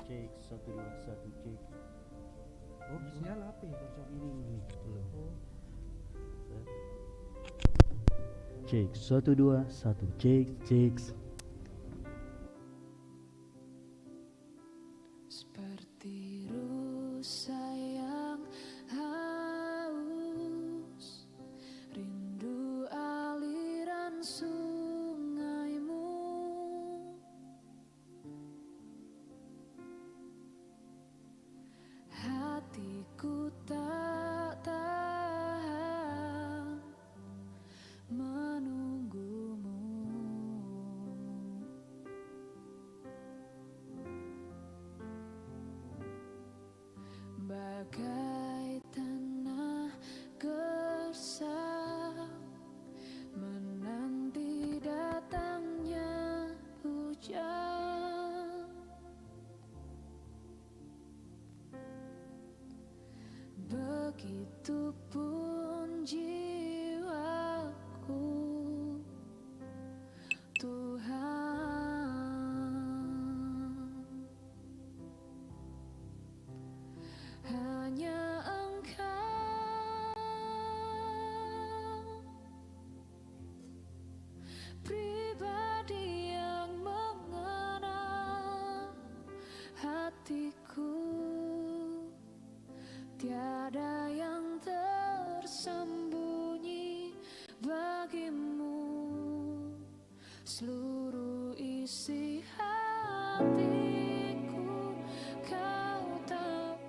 Cek 121 cek. Oh, sinyal apa ya? Ini belum. Cek 121 cek cek. Seperti rusa yang haus, rindu aliran sungaimu. Hatiku tak tahan menunggumu. Bagai tanah gersang menanti datangnya hujan. Begitupun jiwaku, Tuhan. Hanya Engkau pribadi yang mengenal hatiku. Tiada yang tersembunyi bagimu, seluruh isi hatiku Kau tahu.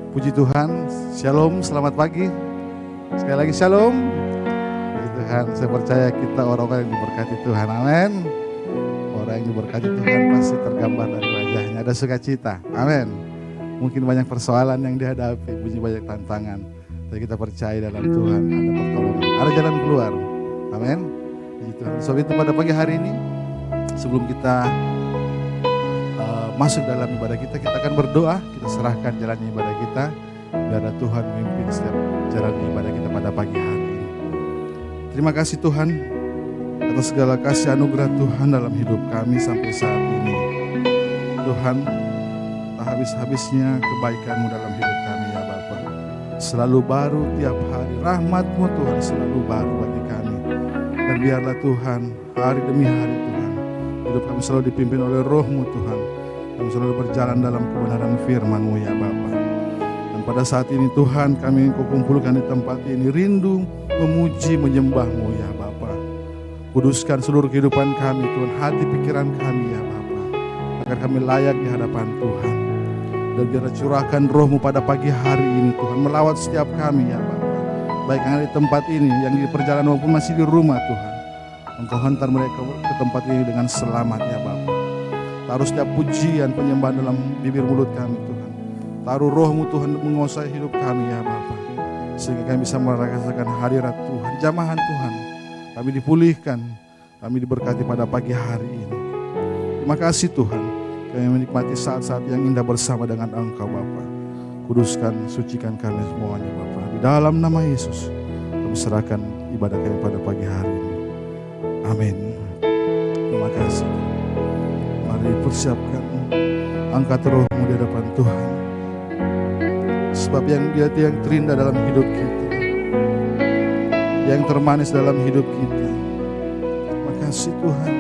Puji Tuhan, shalom, selamat pagi. Sekali lagi shalom. Puji Tuhan, saya percaya kita orang-orang yang diberkati Tuhan, amin. Orang yang diberkati Tuhan pasti tergambar dari wajahnya, ada sukacita, amin. Mungkin banyak persoalan yang dihadapi, banyak tantangan, tapi kita percaya dalam Tuhan ada pertolongan, ada jalan keluar, amin. Puji Tuhan. Sebab itu pada pagi hari ini, sebelum kita masuk dalam ibadah kita akan berdoa, kita serahkan jalan ibadah kita, biar Tuhan memimpin setiap jalan ibadah kita pada pagi hari ini. Terima kasih Tuhan atas segala kasih anugerah Tuhan dalam hidup kami sampai saat ini. Tuhan, tak habis-habisnya kebaikan-Mu dalam hidup kami ya Bapa. Selalu baru tiap hari, rahmat-Mu Tuhan selalu baru bagi kami. Dan biarlah Tuhan, hari demi hari Tuhan, hidup kami selalu dipimpin oleh Roh-Mu Tuhan. Kami selalu berjalan dalam kebenaran firman-Mu ya Bapa. Dan pada saat ini Tuhan, kami Engkau kumpulkan di tempat ini, rindu memuji menyembah-Mu ya Bapa. Kuduskan seluruh kehidupan kami Tuhan, hati pikiran kami ya Bapa, agar kami layak di hadapan Tuhan. Dan biarlah curahkan Roh-Mu pada pagi hari ini Tuhan, melawat setiap kami ya Bapa. Baik yang ada di tempat ini, yang di perjalanan maupun masih di rumah Tuhan. Engkau hantar mereka ke tempat ini dengan selamat ya Bapa. Taruh setiap pujian penyembahan dalam bibir mulut kami Tuhan. Taruh Roh-Mu Tuhan menguasai hidup kami ya Bapa. Sehingga kami bisa merasakan hadirat Tuhan, jamahan Tuhan. Kami dipulihkan, kami diberkati pada pagi hari ini. Terima kasih Tuhan, kami menikmati saat-saat yang indah bersama dengan Engkau Bapa. Kuduskan, sucikan kami semuanya Bapa. Di dalam nama Yesus, kami serahkan ibadah kami pada pagi hari ini. Amin. Terima kasih. Mari persiapkan, angkat Roh-Mu di hadapan Tuhan. Sebab yang Dia yang terindah dalam hidup kita, yang termanis dalam hidup kita. Terima kasih Tuhan.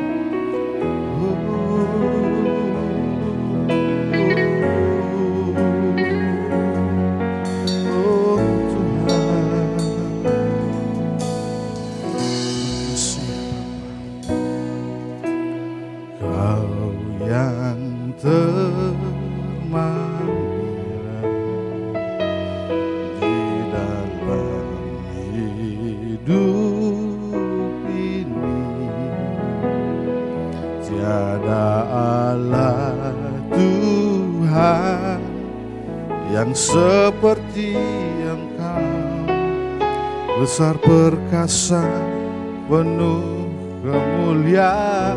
Oh Tuhan. Tiada Allah Tuhan yang seperti Engkau, besar perkasa penuh kemuliaan.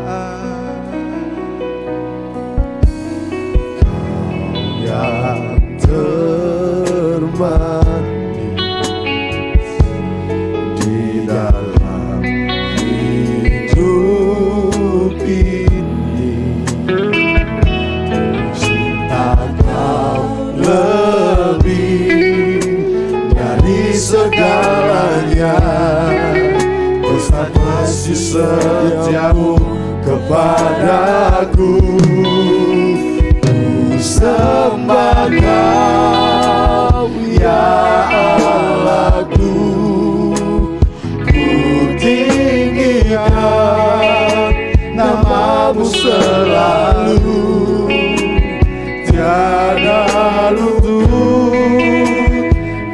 Kau yang termanis di dalam hidup ini, cinta Kau lebih dari segalanya, besar kasih setiamu kepadaku. Ku sembah Kau ya Allahku, ku tinggikan namamu selalu. Tiada lutut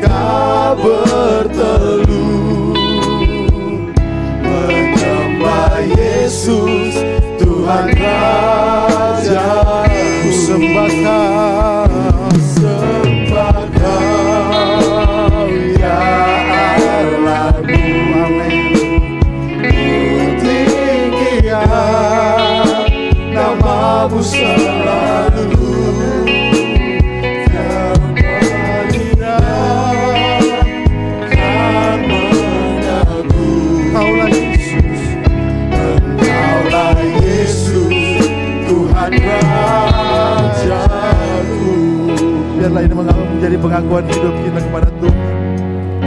Kau bertelut, menyembah Yesus Tuhan Raja. Ku sembah Kau ya Allahku, amin. Ku tinggikan namamu selalu. Engkaulah Yesus, Engkaulah Yesus Tuhan Rajaku. Biarlah ini menjadi pengakuan hidup kita kepada Tuhan,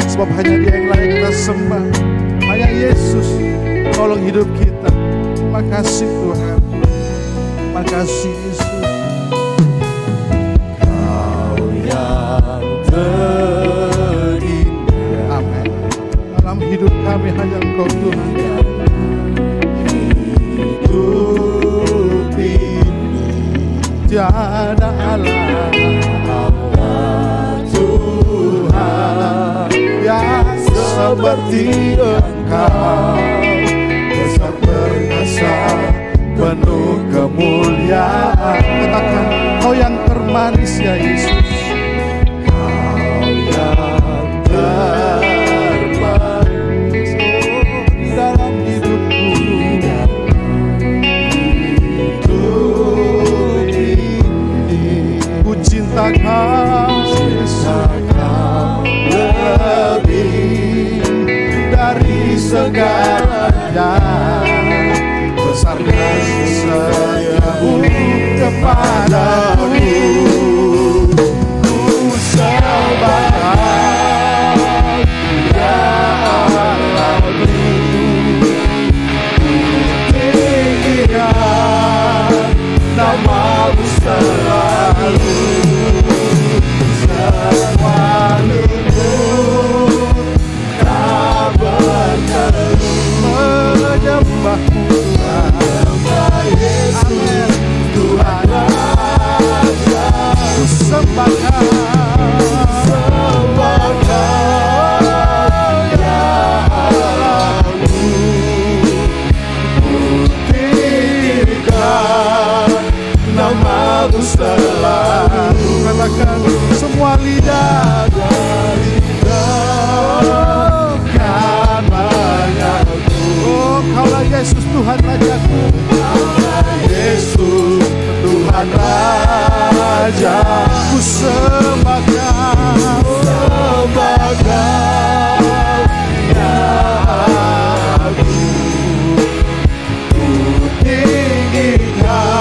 sebab hanya Dia yang layak kita sembah. Hanya Yesus tolong hidup kita. Terima kasih Tuhan, terima kasih Yesus. Kau yang terindah, amin. Dalam hidup kami hanya Engkau Tuhan. Hidup ini tiada Allah Tuhan yang seperti Engkau, besar perkasa penuh kemuliaan. Katakan, Kau yang termanis ya Yesus, Kau yang termanis dalam hidupku. Hidup ini ku cinta Kau, lebih dari segalanya, besar kasih setiamu kepadaku. Ku sembah Kau ya Allahku, ku tinggikan namamu selalu. Semua lutut tak bertelut, menyembahmu, menyembah Yesus Tuhan Raja. Ku sembah Kau, sembah Kau ya Allahku, ku tinggikan namamu selalu. Katakan, semua lidah kan mengaku, oh Kaulah Yesus Tuhan Rajaku, Kaulah Yesus Tuhan Raja. Ku sembah Kau, sembah Kau ya aku, ku tinggikan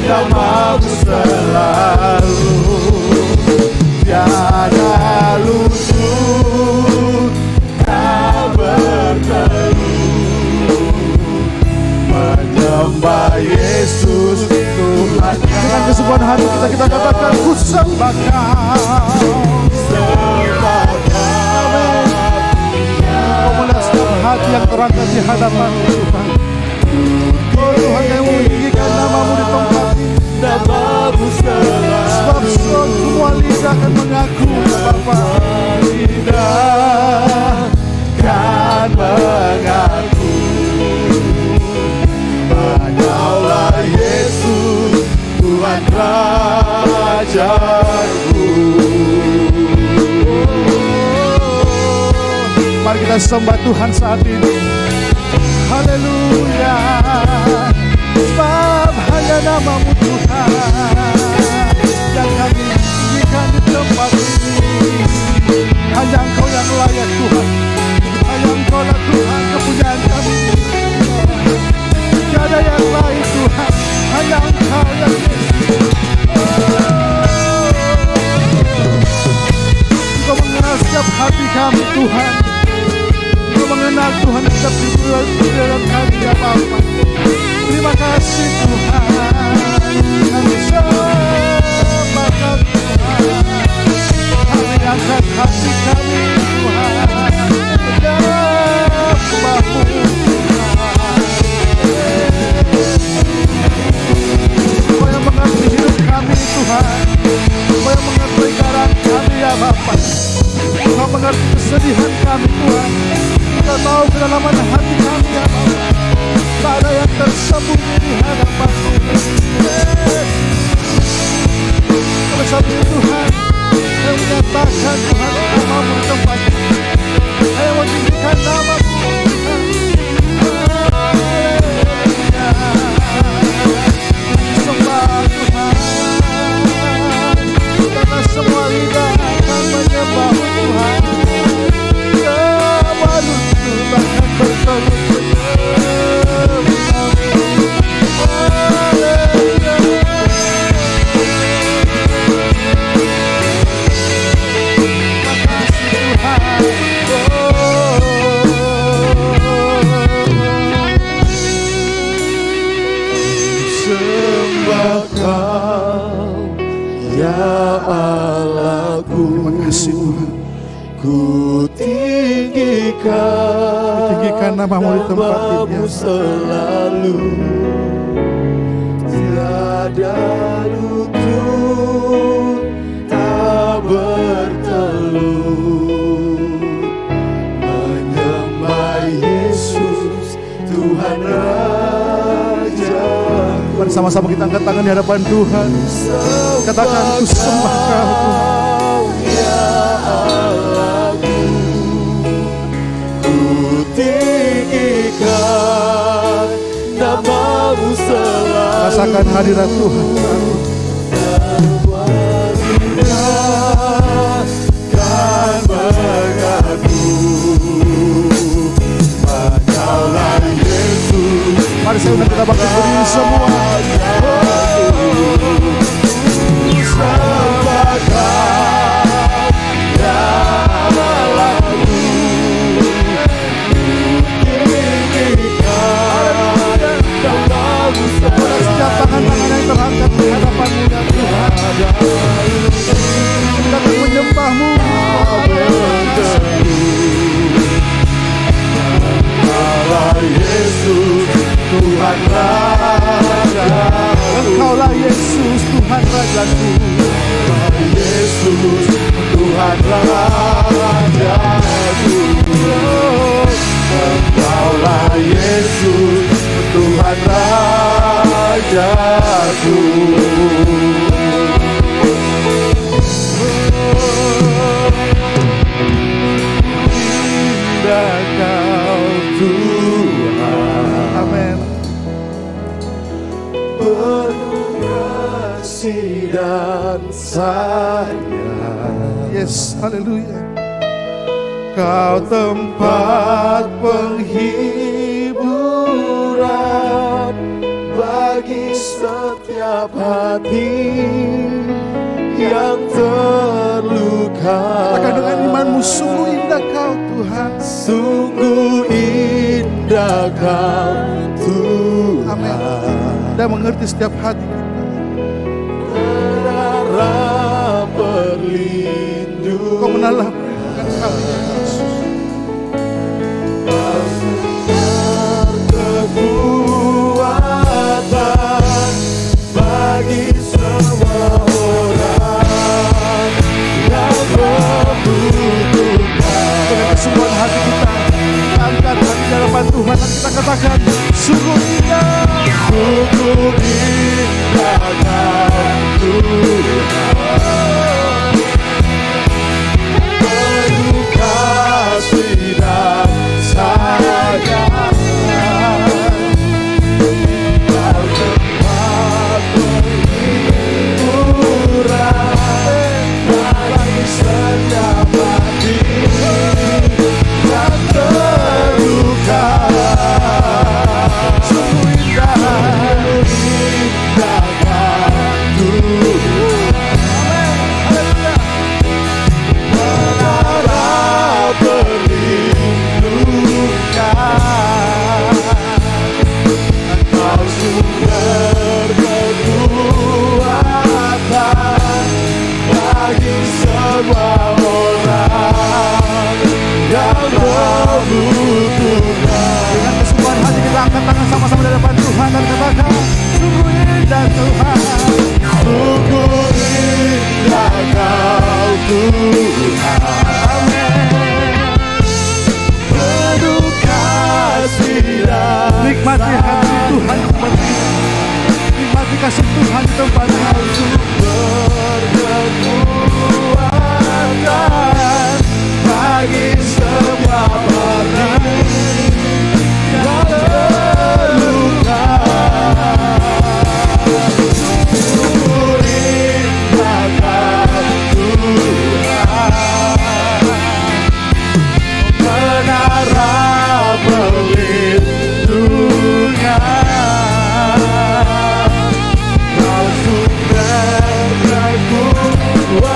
namamu selalu. Tiada lutut tak bertelut, menyembah Yesus Tuhan. Dengan kesembuhan hati kita katakan, ku sembah Kau, sembah Kau. Kau melihat setiap hati yang terangkat di hadapan Tuhan. Oh Tuhan, yang meninggikan namamu di tempat ini, namamu selalu. Sebab semua lidah akan mengaku, Bapa. Lidah kan mengaku, sembah Tuhan saat ini. Haleluya. Sebab hanya nama-Mu Tuhan yang kami tinggikan di tempat ini. Hanya Engkau yang layak Tuhan. Hanya Engkau lah Tuhan kepunyaan kami. Tidak ada yang lain Tuhan. Hanya Engkau yang Engkau mengenal setiap hati kami Tuhan. Engkau mengenal Tuhan setiap di dalam kami ya Bapa. Terima kasih Tuhan. Kami sembah Kau Tuhan. Kami angkat hati kami Tuhan. Menyembah-Mu Engkau yang mengerti hidup kami Tuhan. Engkau yang mengerti keadaan kami ya Bapa. Engkau mengerti kesedihan kami Tuhan. Engkau tahu kedalaman hati kami ya Bapa. Tak ada yang tersembunyi di hadapan-Mu. Oleh sebab itu Tuhan, yang menyatakan Tuhan nama-Mu di tempat ini. Yang meninggikan nama-Mu Tuhan. Haleluya. Sembah Tuhan. Karena semua lidah akan menyembah Tuhan. Semua lutut akan bertelut tinggikan nama-Mu di tempat ini selalu. Tiada lutut tak bertelut menyembah Yesus Tuhan Raja. Mari sama-sama kita angkat tangan di hadapan Tuhan. Katakan, ku sembah Kau Tuhan. Nama-Mu selalu. Rasakan hadirat Tuhan. Kan mengaku Engkaulah Yesus. Mari saya undang kita bangkit berdiri semua. Setiap tangan-tangan yang terangkat di hadapan-Mu ya Tuhan. Kita akan menyembah-Mu. Engkaulah Yesus Tuhan Raja. Engkaulah Yesus Tuhan Rajaku. Yesus Tuhan Rajaku. Engkaulah Yesus Tuhan Rajaku. Indah Kau Tuhan. Amin. Penuh kasih dan sayang. Yes, haleluya. Kau tempat penghiburan bagi setiap hati yang terluka. Katakan dengan iman-Mu, sungguh indah Kau Tuhan. Sungguh indah Kau Tuhan. Amin. Dia mengerti setiap hati kita. Menara perlindungan. Kau menalah perlindungan kami ya Yesus. Kekuatan bagi semua orang yang membutuhkan. Dengan kesungguhan hati kita, angkat hati di hadapan Tuhan dan kita katakan, sungguh indah. Sungguh indah Kau Tuhan. Penuh kasih dan tempat ini. Berkekuatan bagi semua orang yang terluka. Sungguh indahkan Tuhan, menara perlindungan. Kau sumber kekuatan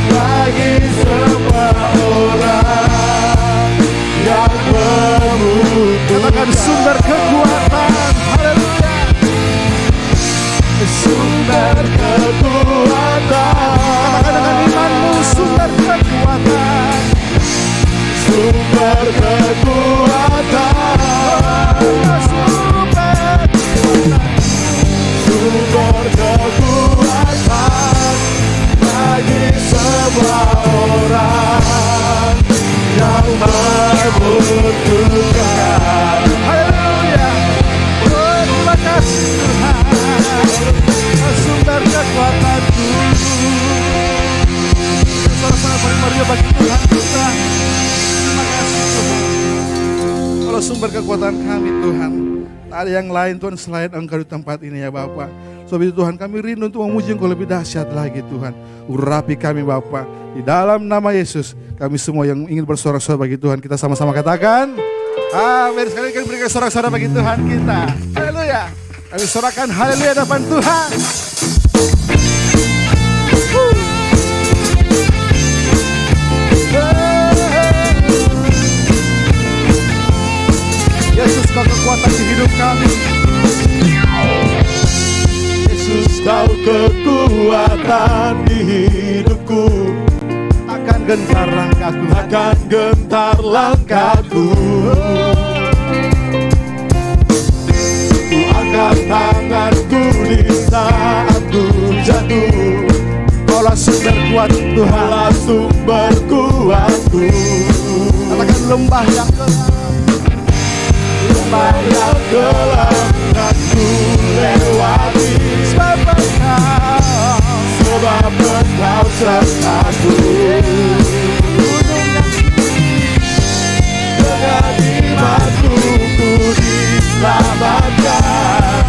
bagi semua orang yang membutuhkan. Katakan sumber kekuatan. Haleluya. Sumber kekuatan. Katakan dengan imanmu, sumber kekuatan. Sumber kekuatan. Sumber kekuatan bagi semua orang yang membutuhkan. Haleluya. Oh, terima kasih Tuhan. Sumber kekuatanku. Suara-suara paling meriah bagi Tuhan kita. Terima kasih Tuhan. Kalau sumber kekuatan kami Tuhan, tak ada yang lain Tuhan selain Engkau di tempat ini ya Bapa. Sebab itu Tuhan kami rindu untuk memuji Engkau lebih dahsyat lagi Tuhan. Urapi kami Bapa. Di dalam nama Yesus, kami semua yang ingin bersorak-sorak bagi Tuhan, kita sama-sama katakan amin. Sekali lagi berikan sorak-sorak bagi Tuhan kita. Haleluya. Kami sorakan haleluya depan Tuhan. Yesus, Kau kekuatan di hidup kami. Yesus, Kau kekuatan di hidupku. Takkan gentar langkahku. Takkan gentar langkahku. Ku angkat tanganku di saat ku jatuh. Kaulah sumber kuat Tuhan. Kaulah sumber kuatku. Katakan lembah yang gelap. Lembah yang gelap kan ku lewati. Sebab Engkau sertaku. Dengan imanku ku diselamatkan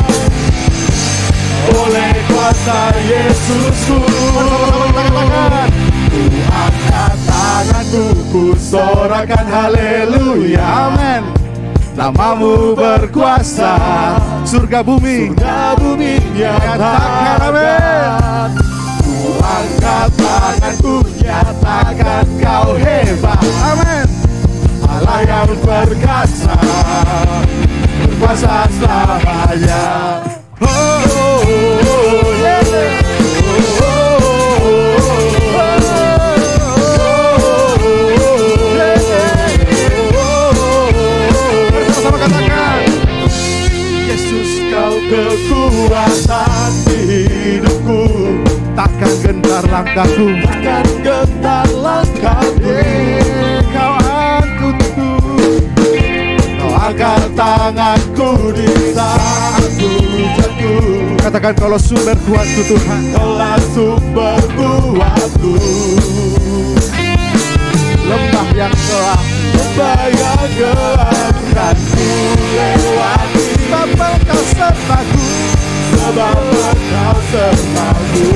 oleh kuasa Yesusku. Ku angkat tanganku, ku sorakan haleluya. Amin. Namamu berkuasa, surga bumi. Surga bumi nyatakan amin. Ku angkat tanganku, nyatakan Kau hebat. Amin. Allah yang perkasa, berkuasa selamanya. Oh, oh, oh, yeah. Kekuatan di hidupku. Takkan gentar langkahku. Takkan gentar langkahku. Kau angkutku. Kau angkat tanganku di saat ku jatuh. Katakan kalau sumber kuatku Tuhan. Kaulah sumber kuatku. Lembah yang gelap. Lembah yang gelap kan ku lewati. Sebab Engkau sertaku. Sebab Engkau sertaku.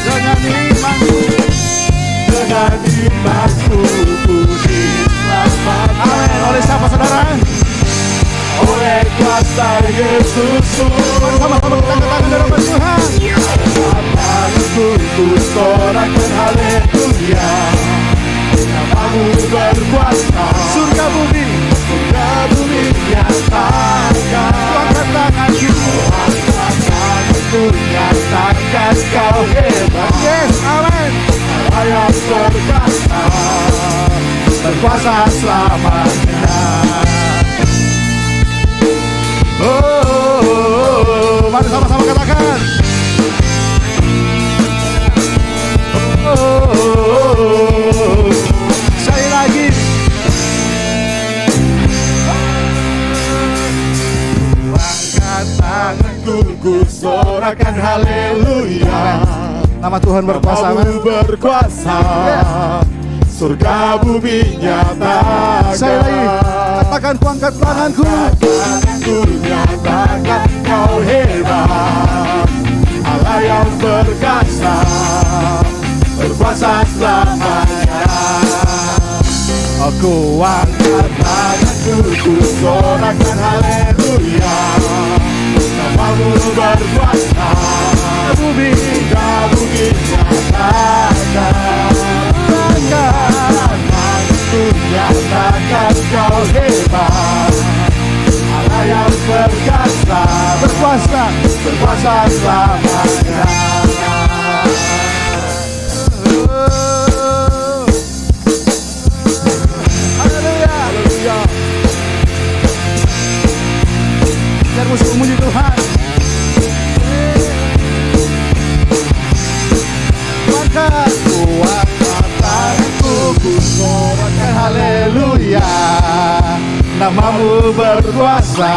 Dengan imanku. Dengan imanku ku diselamatkan. Amin. Oleh siapa saudara? Oleh kuasa Yesusku. Sama-sama kita katakan dalam Tuhan. Tanganku ku sorakan haleluya. Namamu berkuasa. Surga bumi. Surga bumi nyatakan. Angkat tanganku. Angkat tanganku nyatakan Kau hebat. Yes, amin. Allah yang perkasa, berkuasa selamanya. Oh, oh, oh. Mari sama-sama katakan. Oh, oh, oh. Sekali lagi. Angkat tangan. ku sorakan haleluya. Nama Tuhan berkuasa. Namamu berkuasa, surga bumi nyatakan. Saya lagi katakan ku angkat tanganku. Ku nyatakan kau hebat, Allah yang berkuasa, berkuasa selamanya. Aku angkat tanganku, ku sorakan haleluya. Namamu berkuasa, bumi nyatakan. Tanganku nyatakan kau hebat, Allah yang berkuasa, berkuasa selamanya. Haleluya. Biar musuh memuji Tuhan. Angkat tanganku, ku sorakan haleluya. Namamu berkuasa,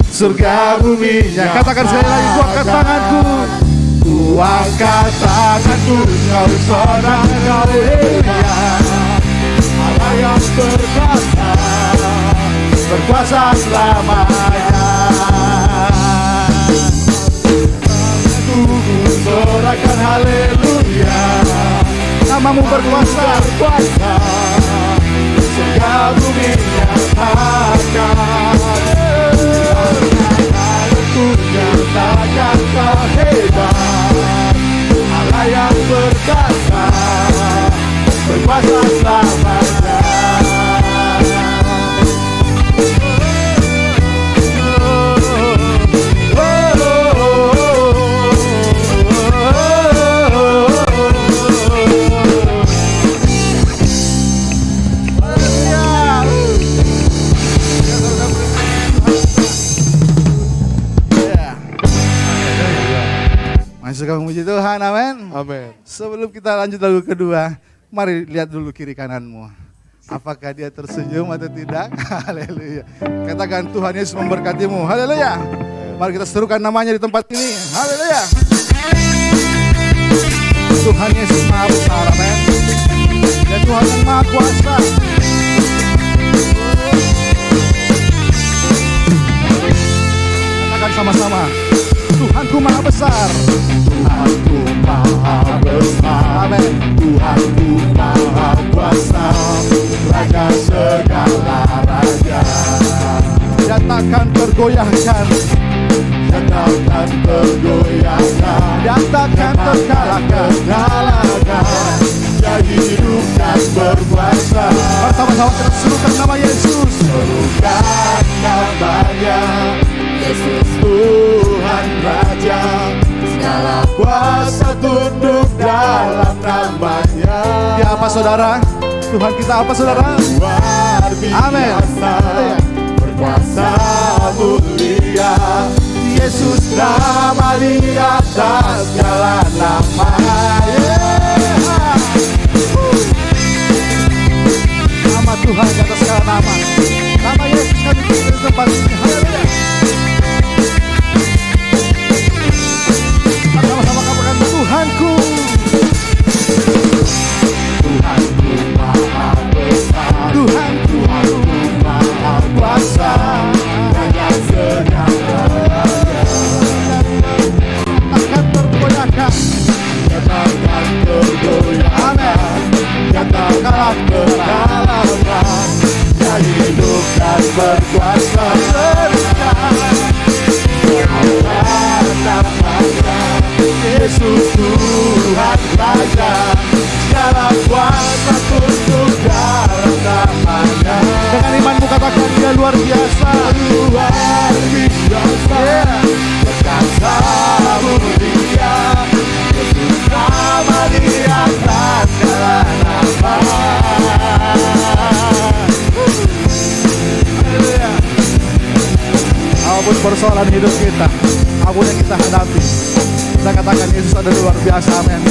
surga buminya. Katakan sekali lagi, ku angkat tanganku. Ku angkat tanganku, kau sorakan haleluya. Allah yang berkuasa, berkuasa selamanya. Ku sorakan haleluya. Namamu berkuasa, berkuasa, surga bumi nyatakan. Ku nyatakan kau hebat, Allah yang berkuasa, berkuasa selamanya. Masih suka memuji Tuhan, amin. Amin. Sebelum kita lanjut lagu kedua, mari lihat dulu kiri kananmu. Apakah dia tersenyum atau tidak? Haleluya. Katakan Tuhan Yesus memberkatimu. Haleluya. Mari kita serukan namanya di tempat ini. Haleluya. Tuhan Yesus Maha Besar, amin. Dan Tuhan yang Maha Kuasa. Katakan sama-sama. Tuhanku Maha Besar. Tuhanku Maha Besar, Amin. Tuhanku Maha Kuasa, Raja segala raja. Nyatakan tergoyahkan, Nyatakan tergoyahkan, nyatakan terkalahkan. terkalahkan. Dia hidup dan berkuasa. Bersama-sama kita serukan nama Yesus. Serukan namanya, Yesus Tuhan Raja. Segala kuasa tunduk dalam namanya. Dia apa saudara? Tuhan kita apa saudara? Luar Amin. biasa, berkuasa mulia. Yesus nama di atas segala nama. Nama Tuhan di atas segala nama. Nama Yesus kami beri di tempat ini. Haleluya. Sama-sama katakan Tuhanku. Tuhanku Maha Besar, Tuhanku. Tuhanku Maha Kuasa, Raja segala raja. Akan tergoyahkan. Nyatakan tergoyahkan, nyatakan terkalahkan. Dia hidup dan berkuasa. Yesus Tuhan Raja, segala kuasa tunduk dalam namanya. Dengan imanmu katakan dia luar biasa. Luar biasa, berkuasa mulia. Yesus nama di atas segala nama. Haleluya. Apapun persoalan hidup kita, apapun yang kita hadapi, kita katakan Yesus ada luar biasa, amin.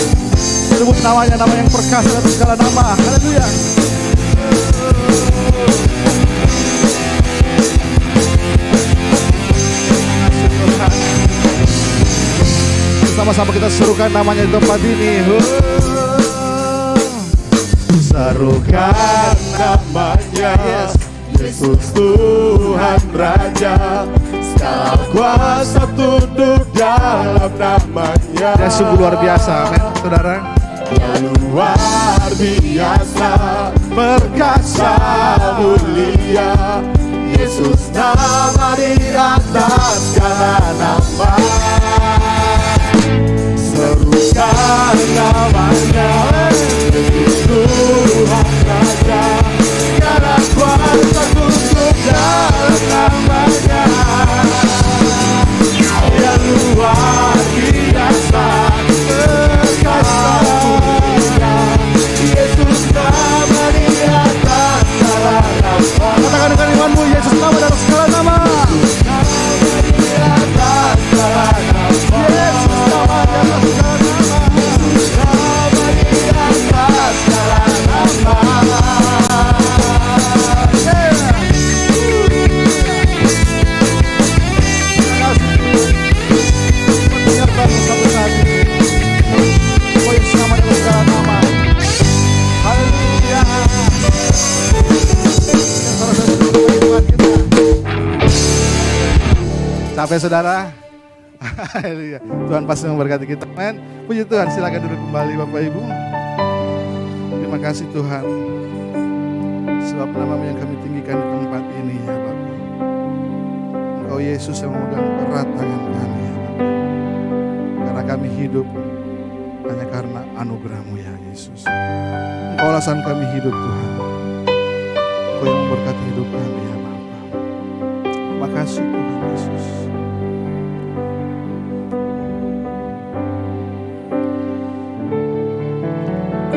Sebut namanya, nama yang perkasa atas segala nama. Haleluya. Terima kasih Tuhan. sama-sama kita serukan namanya di tempat ini. Serukan namanya, Yesus Tuhan Raja. Segala kuasa tunduk dalam namanya. Dia sungguh luar biasa, amin, saudara. Dia luar biasa, perkasa mulia. Yesus nama di atas segala nama. Serukan namanya, Yesus Tuhan Raja. Segala kuasa tunduk dalam namanya. Dia luar biasa, perkasa mulia. Yesus nama di atas segala nama. Katakan dengan imanmu, Yesus nama di atas segala nama. Capek saudara? Haleluya. Tuhan pasti memberkati kita, men. Puji Tuhan, silakan duduk kembali Bapak Ibu. Terima kasih Tuhan, sebab nama yang kami tinggikan di tempat ini ya Bapak. Engkau Yesus yang memegang erat tangan kami ya Bapak. Karena kami hidup hanya karena anugerah-Mu ya Yesus. Engkau alasan kami hidup Tuhan. Engkau yang memberkati hidup kami ya Bapak. Terima kasih Tuhan Yesus.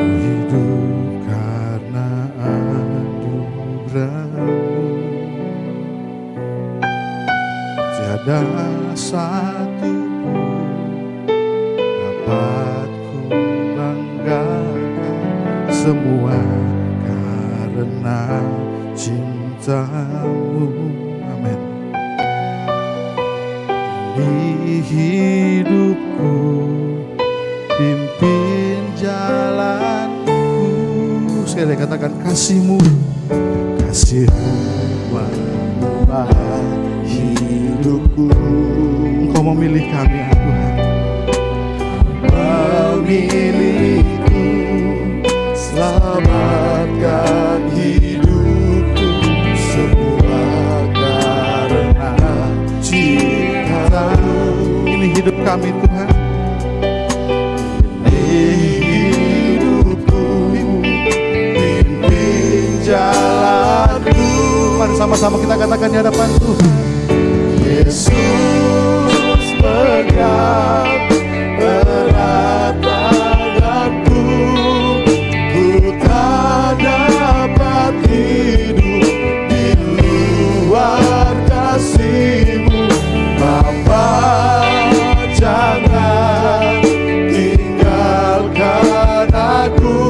Hidup karena anugerah-Mu, tiada satu pun dapat ku banggakan, semua karena cinta-Mu. Amin. Ini hidupku, pimpin jalanku. Sekali katakan kasih-Mu, kasih-Mu mengubah hidupku. Engkau memilih kami ya Tuhan. Memilihku, selamatkan hidupku, semua karena cinta-Mu. Ini hidup kami Tuhan. Jalanku, mari sama-sama kita katakan di hadapan Tuhan. Yesus pegang erat tanganku, ku tak dapat hidup di luar kasih-Mu. Bapa, jangan tinggalkan aku.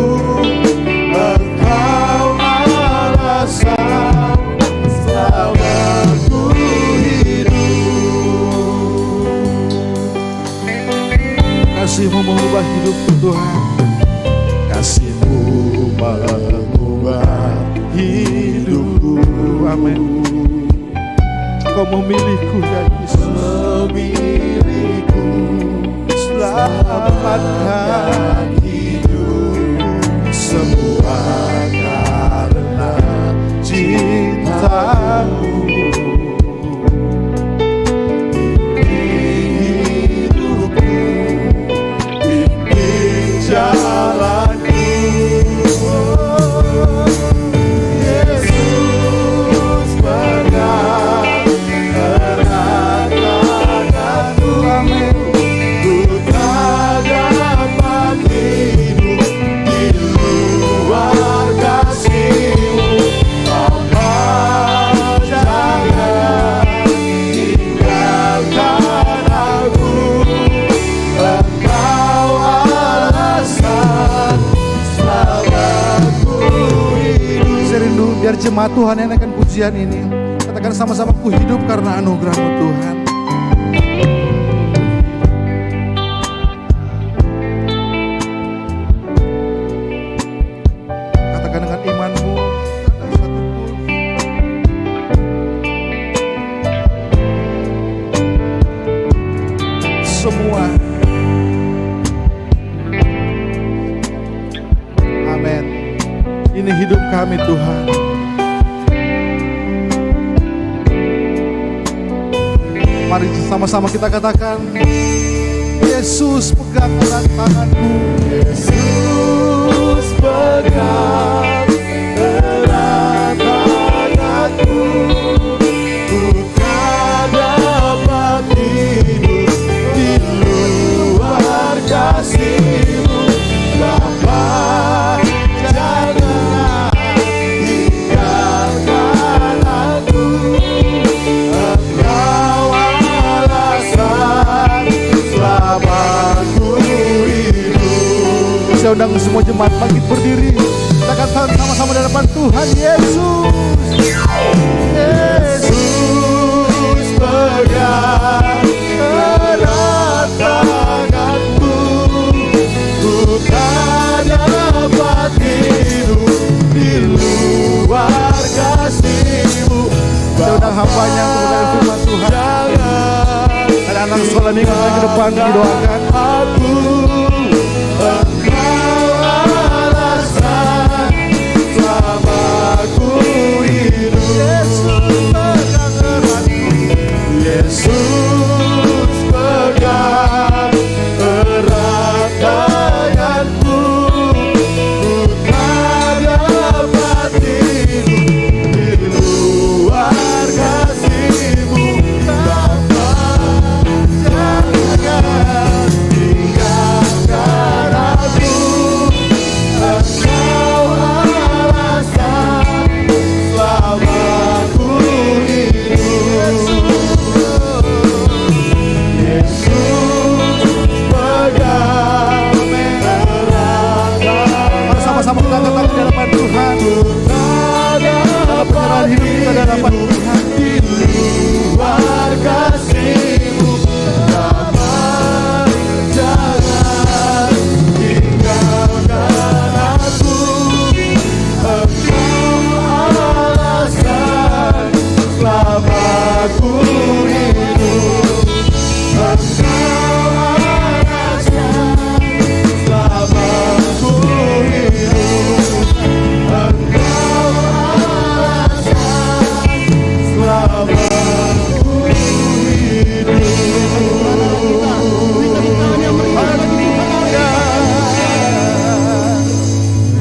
Kasih-Mu mengubah hidupku Tuhan. Kasih-Mu mengubah hidupku. Amin. Kau memilihku ya Yesus. Memilihku, selamatkan hidupku, semua karena cinta-Mu. Jalanku, Yesus pegang erat tanganku, ku tak dapat hidup di luar kasih-Mu. Bapa, jangan tinggalkan aku. Engkau alasan selamatku hidup. Saya rindu biar jemaat Tuhan yang naikkan pujian ini. Katakan sama-sama, ku hidup karena anugerah-Mu Tuhan. semua. Amin. Ini hidup kami Tuhan. Mari sama-sama kita katakan, Yesus pegang erat tanganku. Yesus pegang erat tanganku, ku tak dapat hidup di luar kasih-Mu. Bapa, jangan tinggalkan aku, Engkau alasan selamatku hidup. Saya undang semua jemaat bangkit berdiri. Kita katakan sama-sama di hadapan Tuhan Yesus. Yesus pegang erat tanganku, ku tak dapat hidup di luar kasih-Mu. Saya undang hambanya untuk mendengar firman Tuhan. Ada anak sekolah minggu lagi ke depan didoakan. Aku, Engkau alasan selamatku hidup. Yesus pegang erat tanganku, ku tak dapat hidup di luar kasih-Mu. Bapa, jangan tinggalkan aku, Engkau alasan selamatku hidup. Yesus pegang erat Mari sama-sama kita katakan di hadapan Tuhan. Dalam penyerahan hidup kita di hadapan Tuhan. di luar kasih-Mu. Bapa, jangan tinggalkan aku, Engkau alasan selamatku hidup. Engkau alasan selamatku hidup. Engkau alasan selamatku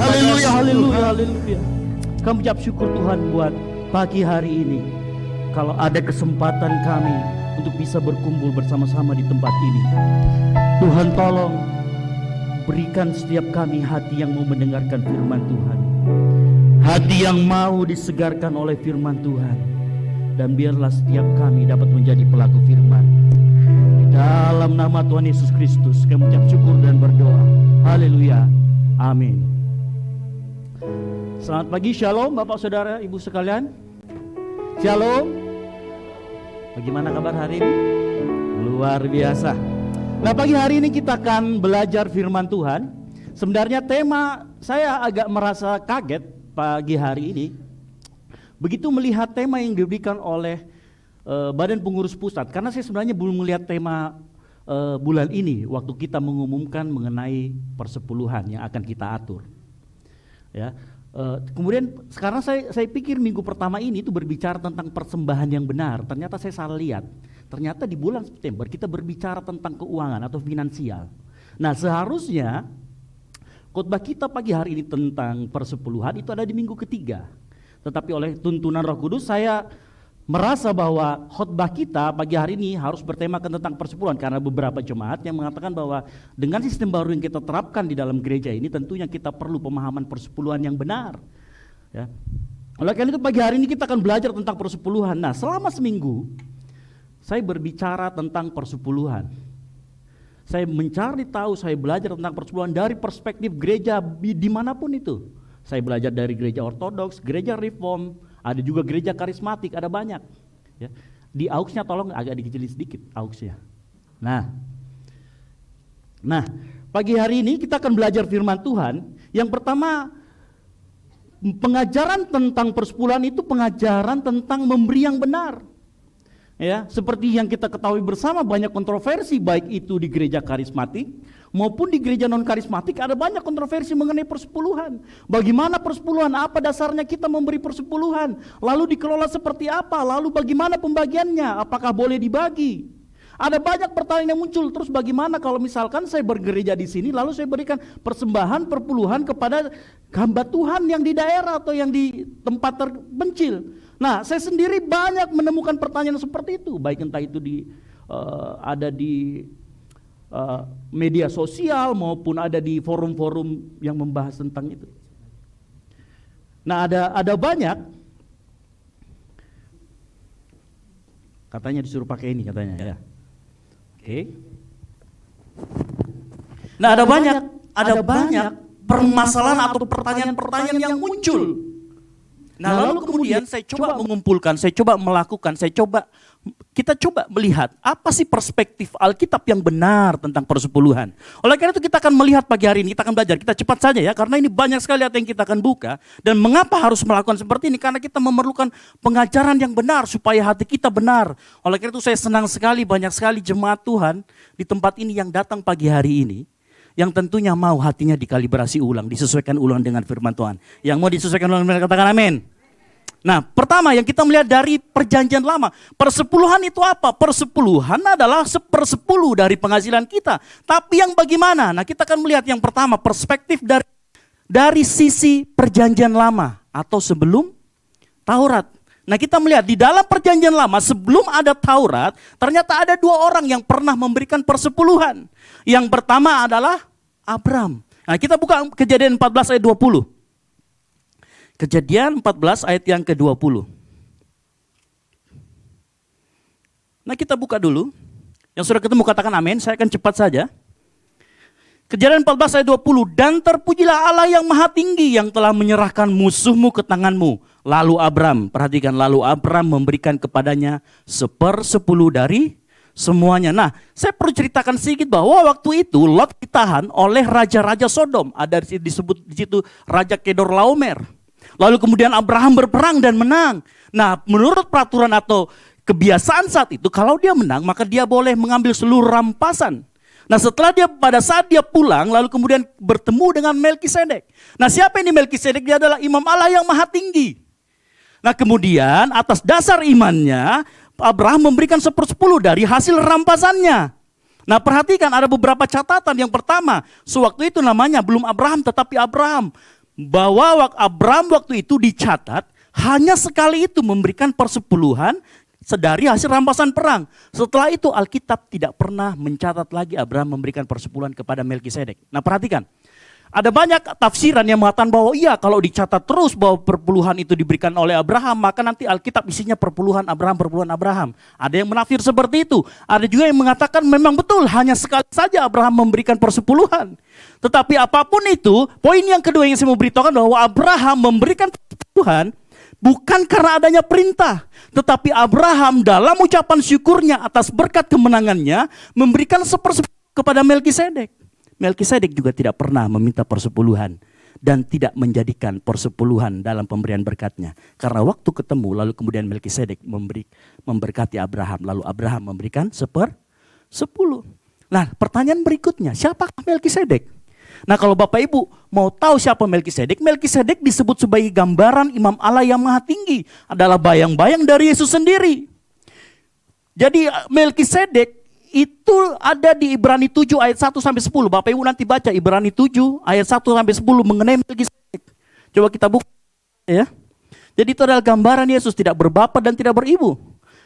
Haleluya, haleluya, haleluya. Kami ucap syukur Tuhan buat pagi hari ini. Kalau ada kesempatan kami untuk bisa berkumpul bersama-sama di tempat ini, Tuhan tolong berikan setiap kami hati yang mau mendengarkan firman Tuhan, hati yang mau disegarkan oleh firman Tuhan, dan biarlah setiap kami dapat menjadi pelaku firman. Di dalam nama Tuhan Yesus Kristus kami ucap syukur dan berdoa. Haleluya, amin. Selamat pagi, shalom Bapak Saudara Ibu sekalian. Shalom. Bagaimana kabar hari ini? Luar biasa. Nah, pagi hari ini kita akan belajar firman Tuhan. Sebenarnya tema saya agak merasa kaget pagi hari ini. Begitu melihat tema yang diberikan oleh Badan Pengurus Pusat. Karena saya sebenarnya belum melihat tema bulan ini waktu kita mengumumkan mengenai persepuluhan yang akan kita atur. Ya. Kemudian sekarang saya pikir minggu pertama ini itu berbicara tentang persembahan yang benar. Ternyata saya salah lihat. Ternyata di bulan September kita berbicara tentang keuangan atau finansial. Nah, seharusnya khotbah kita pagi hari ini tentang persepuluhan itu ada di minggu ketiga. Tetapi oleh tuntunan Roh Kudus saya merasa bahwa khotbah kita pagi hari ini harus bertemakan tentang persepuluhan, karena beberapa jemaat yang mengatakan bahwa dengan sistem baru yang kita terapkan di dalam gereja ini tentunya kita perlu pemahaman persepuluhan yang benar. Ya. Oleh karena itu pagi hari ini kita akan belajar tentang persepuluhan. Nah, selama seminggu saya berbicara tentang persepuluhan. Saya mencari tahu, saya belajar tentang persepuluhan dari perspektif gereja dimanapun itu. Saya belajar dari gereja ortodoks, gereja reform, ada juga gereja karismatik, ada banyak. Ya. Di auksnya tolong agak dikecilin sedikit auksnya. Nah, pagi hari ini kita akan belajar firman Tuhan. Yang pertama, pengajaran tentang persepuluhan itu pengajaran tentang memberi yang benar. Ya, seperti yang kita ketahui bersama banyak kontroversi baik itu di gereja karismatik maupun di gereja non karismatik ada banyak kontroversi mengenai persepuluhan. Bagaimana persepuluhan? Apa dasarnya kita memberi persepuluhan? Lalu dikelola seperti apa? Lalu bagaimana pembagiannya? Apakah boleh dibagi? Ada banyak pertanyaan yang muncul. Terus bagaimana kalau misalkan saya bergereja di sini lalu saya berikan persembahan perpuluhan kepada hamba Tuhan yang di daerah atau yang di tempat terpencil? Nah, saya sendiri banyak menemukan pertanyaan seperti itu, baik entah itu ada di media sosial maupun ada di forum-forum yang membahas tentang itu. Nah, ada banyak, katanya disuruh pakai ini katanya ya. Oke. Nah, ada banyak permasalahan atau pertanyaan-pertanyaan yang muncul. Nah, lalu kemudian saya coba mengumpulkan, saya coba melakukan, kita coba melihat apa sih perspektif Alkitab yang benar tentang persepuluhan. Oleh karena itu kita akan melihat pagi hari ini, kita akan belajar, kita cepat saja ya, karena ini banyak sekali yang kita akan buka. Dan mengapa harus melakukan seperti ini? Karena kita memerlukan pengajaran yang benar supaya hati kita benar. Oleh karena itu saya senang sekali, banyak sekali jemaat Tuhan di tempat ini yang datang pagi hari ini, yang tentunya mau hatinya dikalibrasi ulang, disesuaikan ulang dengan firman Tuhan. Yang mau disesuaikan ulang, katakan amin. Nah, pertama yang kita melihat dari perjanjian lama, persepuluhan itu apa? Persepuluhan adalah 1/10 dari penghasilan kita. Tapi yang bagaimana? Nah, kita akan melihat yang pertama, perspektif dari sisi perjanjian lama atau sebelum Taurat. Nah, kita melihat di dalam perjanjian lama sebelum ada Taurat, ternyata ada 2 orang yang pernah memberikan persepuluhan. Yang pertama adalah Abram. Nah, kita buka Kejadian 14 ayat 20. Kejadian 14 ayat yang ke-20. Nah, kita buka dulu. Yang sudah ketemu katakan amin, saya akan cepat saja. Kejadian 14 ayat 20. Dan terpujilah Allah yang maha tinggi yang telah menyerahkan musuhmu ke tanganmu. Lalu Abram, perhatikan, lalu Abram memberikan kepadanya 1/10 dari semuanya. Nah, saya perlu ceritakan sedikit bahwa waktu itu Lot ditahan oleh raja-raja Sodom. Ada disebut di situ Raja Kedorlaomer. Lalu kemudian Abraham berperang dan menang. Nah, menurut peraturan atau kebiasaan saat itu, kalau dia menang maka dia boleh mengambil seluruh rampasan. Nah, pada saat dia pulang lalu kemudian bertemu dengan Melkisedek. Nah, siapa ini Melkisedek? Dia adalah imam Allah yang maha tinggi. Nah, kemudian atas dasar imannya Abraham memberikan 1/10 dari hasil rampasannya. Nah, perhatikan ada beberapa catatan. Yang pertama, sewaktu itu namanya belum Abraham tetapi Abraham. Bahwa Abram waktu itu dicatat hanya sekali itu memberikan persepuluhan dari hasil rampasan perang. Setelah itu Alkitab tidak pernah mencatat lagi Abram memberikan persepuluhan kepada Melkisedek. Nah, perhatikan. Ada banyak tafsiran yang mengatakan bahwa iya kalau dicatat terus bahwa perpuluhan itu diberikan oleh Abraham, maka nanti Alkitab isinya perpuluhan Abraham, perpuluhan Abraham. Ada yang menafsir seperti itu. Ada juga yang mengatakan memang betul hanya sekali saja Abraham memberikan persepuluhan. Tetapi apapun itu, poin yang kedua yang saya mau beritahukan bahwa Abraham memberikan persepuluhan bukan karena adanya perintah. Tetapi Abraham dalam ucapan syukurnya atas berkat kemenangannya memberikan 1/10 kepada Melkisedek. Melkisedek juga tidak pernah meminta persepuluhan dan tidak menjadikan persepuluhan dalam pemberian berkatnya. Karena waktu ketemu lalu kemudian Melkisedek memberkati Abraham. Lalu Abraham memberikan 1/10. Nah, pertanyaan berikutnya, siapakah Melkisedek? Nah, kalau Bapak Ibu mau tahu siapa Melkisedek, Melkisedek disebut sebagai gambaran imam Allah yang maha tinggi. Adalah bayang-bayang dari Yesus sendiri. Jadi Melkisedek itu ada di Ibrani 7 ayat 1-10. Bapak Ibu nanti baca Ibrani 7 ayat 1-10 mengenai Melkisedek. Coba kita buka ya. Jadi itu adalah gambaran Yesus tidak berbapa dan tidak beribu.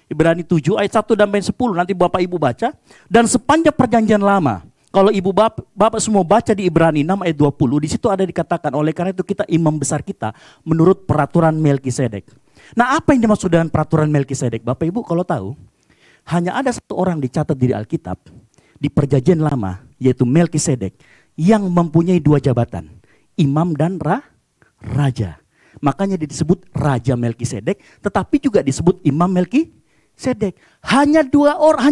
Ibrani 7 ayat 1-10 nanti Bapak Ibu baca. Dan sepanjang perjanjian lama, kalau Ibu Bapak semua baca di Ibrani 6 ayat 20, di situ ada dikatakan oleh karena itu kita imam besar kita menurut peraturan Melkisedek. Nah, apa yang dimaksud dengan peraturan Melkisedek? Bapak Ibu kalau tahu, hanya ada satu orang dicatat di Alkitab di perjanjian lama, yaitu Melkisedek, yang mempunyai 2 jabatan, imam dan raja. Makanya disebut Raja Melkisedek, tetapi juga disebut Imam Melkisedek. Hanya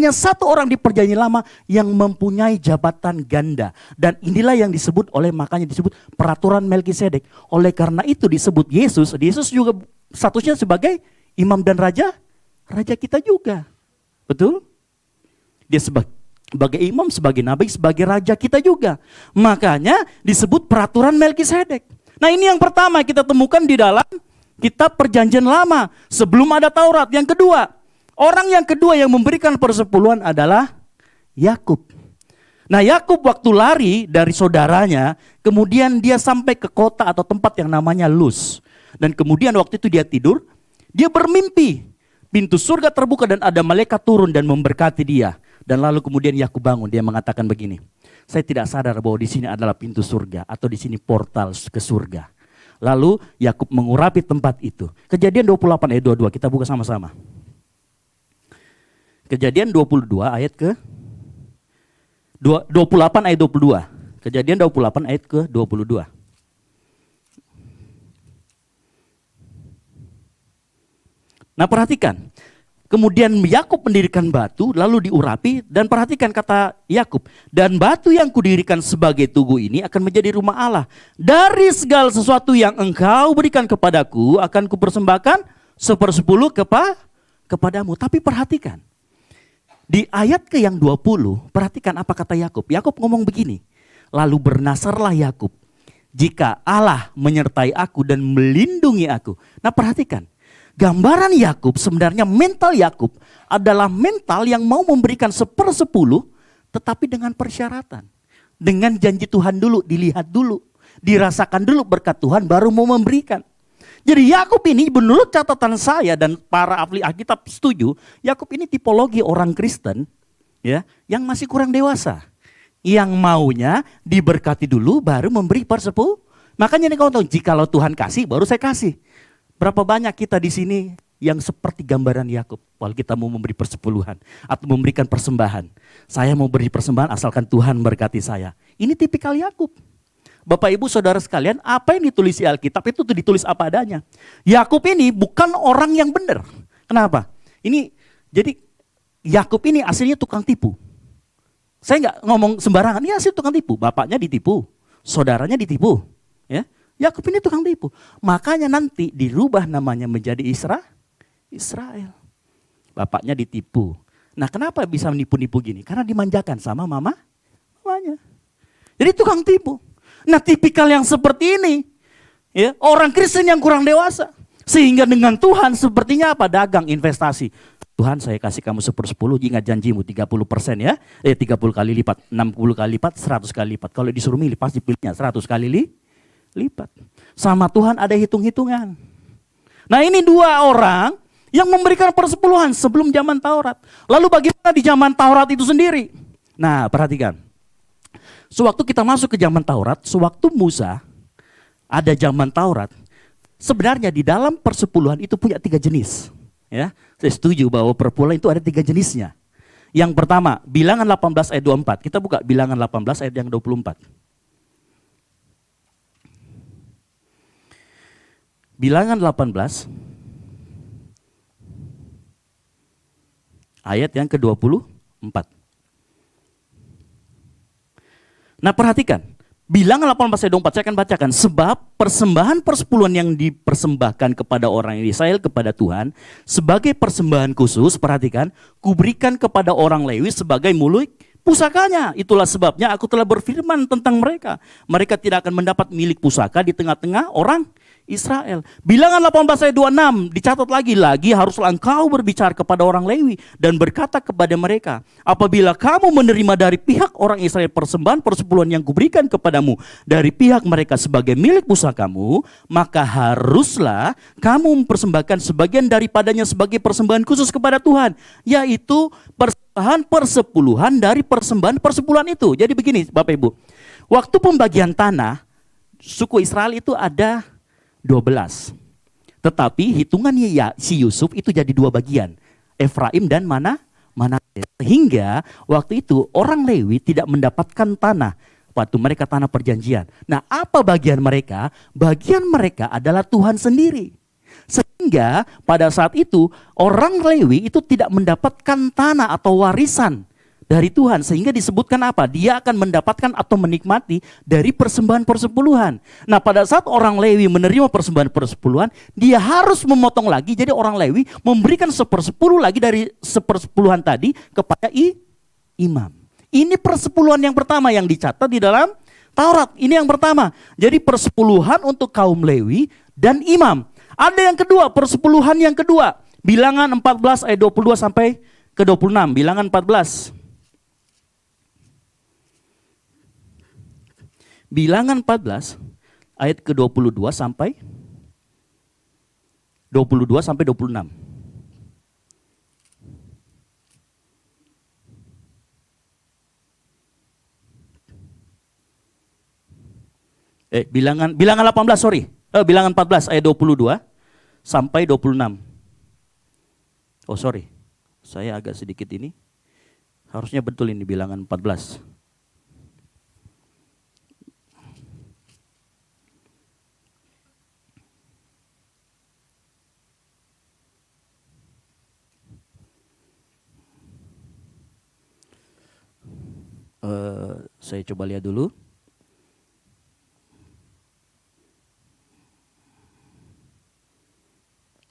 satu orang di perjanjian lama yang mempunyai jabatan ganda, dan inilah yang makanya disebut peraturan Melkisedek. Oleh karena itu disebut Yesus juga statusnya sebagai imam dan raja kita juga. Betul? Dia sebagai imam, sebagai nabi, sebagai raja kita juga. Makanya disebut peraturan Melkisedek. Nah ini yang pertama kita temukan di dalam kitab Perjanjian Lama sebelum ada Taurat. Yang kedua, orang yang kedua yang memberikan persepuluhan adalah Yakub. Nah Yakub waktu lari dari saudaranya, kemudian dia sampai ke kota atau tempat yang namanya Luz. Dan kemudian waktu itu dia tidur, dia bermimpi. Pintu surga terbuka dan ada malaikat turun dan memberkati dia. Dan lalu kemudian Yakub bangun, dia mengatakan begini, saya tidak sadar bahwa di sini adalah pintu surga atau di sini portal ke surga. Lalu Yakub mengurapi tempat itu. Kejadian 28 ayat 22, kita buka sama-sama. Kejadian 22 ayat ke 28 ayat 22. Kejadian 28 ayat ke 22. Nah perhatikan, kemudian Yakub mendirikan batu lalu diurapi dan perhatikan kata Yakub, dan batu yang kudirikan sebagai tugu ini akan menjadi rumah Allah. Dari segala sesuatu yang engkau berikan kepadaku akan kupersembahkan 1/10 kepadamu. Tapi perhatikan, di ayat ke yang 20, perhatikan apa kata Yakub. Yakub ngomong begini, lalu bernasarlah Yakub, jika Allah menyertai aku dan melindungi aku. Nah perhatikan, gambaran Yakub sebenarnya mental Yakub adalah mental yang mau memberikan 1/10 tetapi dengan persyaratan. Dengan janji Tuhan dulu, dilihat dulu, dirasakan dulu berkat Tuhan baru mau memberikan. Jadi Yakub ini menurut catatan saya dan para ahli Alkitab setuju, Yakub ini tipologi orang Kristen ya, yang masih kurang dewasa. Yang maunya diberkati dulu baru memberi persepuluh. Makanya nih kawan tahu, jikalau Tuhan kasih baru saya kasih. Berapa banyak kita di sini yang seperti gambaran Yakub, kalau kita mau memberi persepuluhan atau memberikan persembahan. Saya mau beri persembahan asalkan Tuhan berkati saya. Ini tipikal Yakub. Bapak Ibu Saudara sekalian, apa yang ditulis di Alkitab itu tuh ditulis apa adanya. Yakub ini bukan orang yang benar. Kenapa? Ini jadi Yakub ini aslinya tukang tipu. Saya nggak ngomong sembarangan, ini asli tukang tipu. Bapaknya ditipu, saudaranya ditipu, ya. Yakub ini tukang tipu. Makanya nanti dirubah namanya menjadi Israel. Bapaknya ditipu. Nah kenapa bisa menipu-nipu gini? Karena dimanjakan sama mamanya. Jadi tukang tipu. Nah tipikal yang seperti ini, ya, orang Kristen yang kurang dewasa. Sehingga dengan Tuhan sepertinya apa? Dagang, investasi. Tuhan saya kasih kamu 1/10, ingat janjimu 30% ya. 30 kali lipat, 60 kali lipat, 100 kali lipat. Kalau disuruh milih pasti pilihnya 100 kali lipat. Sama Tuhan ada hitung-hitungan. Nah ini dua orang yang memberikan persepuluhan sebelum zaman Taurat. Lalu bagaimana di zaman Taurat itu sendiri? Nah perhatikan. Sewaktu kita masuk ke zaman Taurat, sewaktu Musa ada zaman Taurat, sebenarnya di dalam persepuluhan itu punya 3 jenis. Ya, saya setuju bahwa persepuluhan itu ada 3 jenisnya. Yang pertama, Bilangan 18 ayat 24. Kita buka Bilangan 18 ayat yang 24. Bilangan 18 ayat yang ke-24. Nah perhatikan, Bilangan 18 ayat 24 saya akan bacakan. Sebab persembahan persepuluhan yang dipersembahkan kepada orang Israel kepada Tuhan sebagai persembahan khusus, perhatikan, kuberikan kepada orang Lewi sebagai mulut pusakanya. Itulah sebabnya aku telah berfirman tentang mereka. Mereka tidak akan mendapat milik pusaka di tengah-tengah orang Israel. Bilangan 18 ayat 26 dicatat lagi haruslah engkau berbicara kepada orang Lewi dan berkata kepada mereka, apabila kamu menerima dari pihak orang Israel persembahan persepuluhan yang kuberikan kepadamu dari pihak mereka sebagai milik pusakamu, maka haruslah kamu mempersembahkan sebagian daripadanya sebagai persembahan khusus kepada Tuhan, yaitu persembahan persepuluhan dari persembahan persepuluhan itu. Jadi begini Bapak Ibu, waktu pembagian tanah suku Israel itu ada 12. Tetapi hitungannya ya si Yusuf itu jadi 2 bagian. Efraim dan Manasye. Sehingga waktu itu orang Lewi tidak mendapatkan tanah. Waktu mereka tanah perjanjian. Nah apa bagian mereka? Bagian mereka adalah Tuhan sendiri. Sehingga pada saat itu orang Lewi itu tidak mendapatkan tanah atau warisan dari Tuhan, sehingga disebutkan apa? Dia akan mendapatkan atau menikmati dari persembahan persepuluhan. Nah, pada saat orang Lewi menerima persembahan persepuluhan, dia harus memotong lagi. Jadi orang Lewi memberikan 1/10 lagi dari 1/10 tadi kepada imam. Ini persepuluhan yang pertama yang dicatat di dalam Taurat. Ini yang pertama. Jadi persepuluhan untuk kaum Lewi dan imam. Ada yang kedua, persepuluhan yang kedua. Bilangan 14 ayat 22 sampai ke 26. Bilangan 14. Bilangan 14 ayat ke-22 sampai 26. Bilangan 18, sorry. Bilangan 14 ayat 22 sampai 26. Oh, sorry. Saya agak sedikit ini. Harusnya betul ini bilangan 14. Saya coba lihat dulu.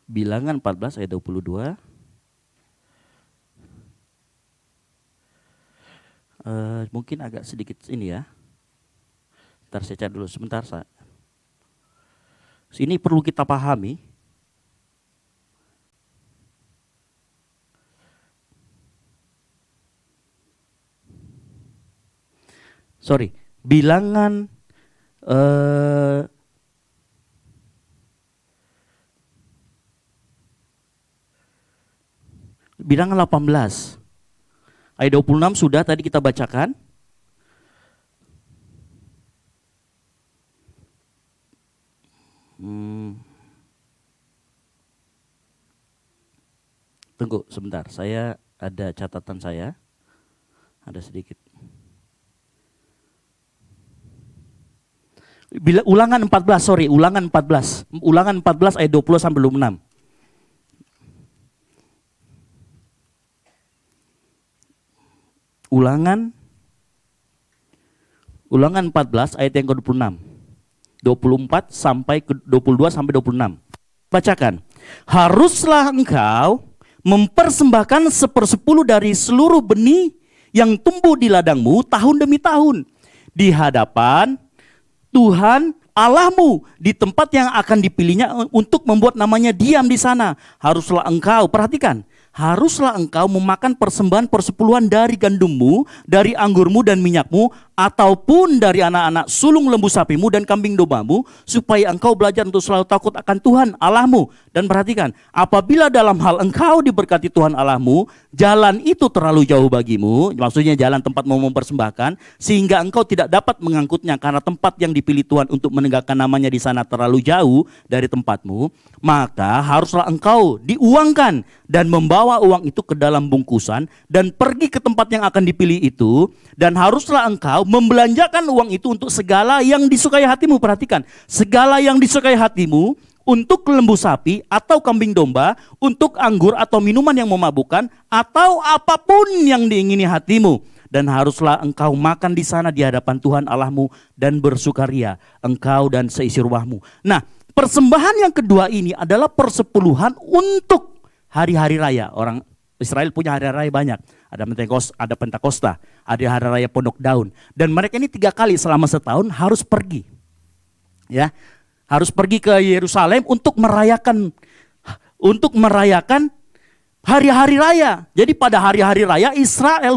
Bilangan 14 ayat 22. Mungkin agak sedikit ini ya. Ntar saya cari dulu sebentar. Ini perlu kita pahami. Sorry, bilangan bilangan 18 ayat 26 sudah tadi kita bacakan. Tunggu sebentar, saya ada catatan saya. Ada sedikit. Ulangan 14, sorry, ulangan 14. Ulangan 14 ayat 20 sampai 26. Ulangan 14 ayat yang ke-26. 24 sampai ke 22 sampai 26. Bacakan. Haruslah engkau mempersembahkan 1/10 dari seluruh benih yang tumbuh di ladangmu tahun demi tahun di hadapan Tuhan Allahmu di tempat yang akan dipilihnya untuk membuat namanya diam di sana. Haruslah engkau, perhatikan, haruslah engkau memakan persembahan persepuluhan dari gandummu, dari anggurmu dan minyakmu, ataupun dari anak-anak sulung lembu sapimu dan kambing dombamu, supaya engkau belajar untuk selalu takut akan Tuhan Allahmu. Dan perhatikan, apabila dalam hal engkau diberkati Tuhan Allahmu, jalan itu terlalu jauh bagimu, maksudnya jalan tempat mau mempersembahkan, sehingga engkau tidak dapat mengangkutnya karena tempat yang dipilih Tuhan untuk menegakkan namanya di sana terlalu jauh dari tempatmu, maka haruslah engkau diuangkan dan membawa uang itu ke dalam bungkusan dan pergi ke tempat yang akan dipilih itu, dan haruslah engkau membelanjakan uang itu untuk segala yang disukai hatimu. Perhatikan, segala yang disukai hatimu, untuk lembu sapi atau kambing domba, untuk anggur atau minuman yang memabukkan, atau apapun yang diingini hatimu. Dan haruslah engkau makan di sana di hadapan Tuhan Allahmu dan bersukaria engkau dan seisi rumahmu. Nah, persembahan yang kedua ini adalah persepuluhan untuk hari-hari raya. Orang Israel punya hari raya banyak. Ada Pentakosta, ada hari raya Pondok Daun. Dan mereka ini 3 kali selama setahun harus pergi. Ya, harus pergi ke Yerusalem untuk merayakan hari-hari raya. Jadi pada hari-hari raya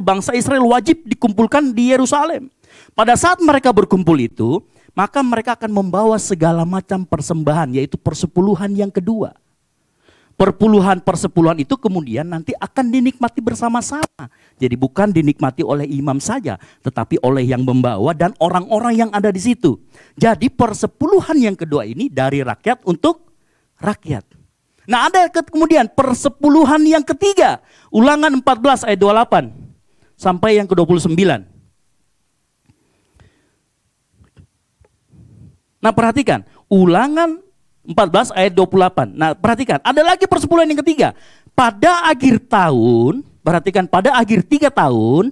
bangsa Israel wajib dikumpulkan di Yerusalem. Pada saat mereka berkumpul itu, maka mereka akan membawa segala macam persembahan, yaitu persepuluhan yang kedua. Persepuluhan itu kemudian nanti akan dinikmati bersama-sama. Jadi bukan dinikmati oleh imam saja, tetapi oleh yang membawa dan orang-orang yang ada di situ. Jadi persepuluhan yang kedua ini dari rakyat untuk rakyat. Nah, ada kemudian persepuluhan yang ketiga. Ulangan 14 ayat 28 sampai yang ke-29. Nah, perhatikan, Ulangan 14 ayat 28. Nah, perhatikan, ada lagi persepuluhan yang ketiga. Pada akhir tahun, perhatikan, pada akhir 3 tahun,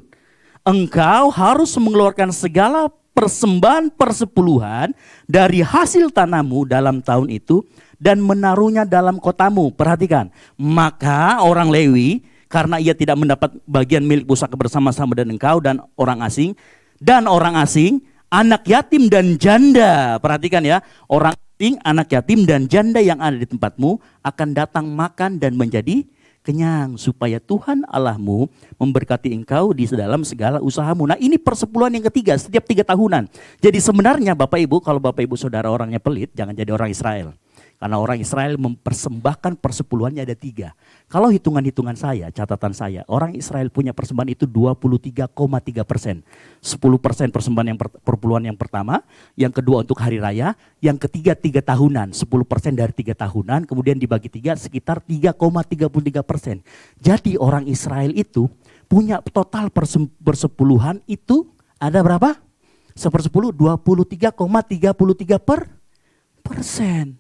engkau harus mengeluarkan segala persembahan persepuluhan dari hasil tanahmu dalam tahun itu dan menaruhnya dalam kotamu. Perhatikan, maka orang Lewi karena ia tidak mendapat bagian milik pusaka bersama-sama dengan engkau dan orang asing, anak yatim dan janda. Perhatikan ya, orang asing, anak yatim dan janda yang ada di tempatmu akan datang makan dan menjadi kenyang, supaya Tuhan Allahmu memberkati engkau di dalam segala usahamu. Nah, ini persepuluhan yang ketiga setiap 3 tahunan. Jadi sebenarnya Bapak Ibu, kalau Bapak Ibu saudara orangnya pelit, jangan jadi orang Israel. Karena orang Israel mempersembahkan persepuluhannya ada 3. Kalau hitungan-hitungan saya, catatan saya, orang Israel punya persembahan itu 23,3%. 10% persembahan yang perpuluhan yang pertama, yang kedua untuk hari raya, yang ketiga 3 tahunan, 10% dari 3 tahunan, kemudian dibagi 3 sekitar 3,33%. Jadi orang Israel itu punya total persepuluhan itu ada berapa? 1/10, 23,33%.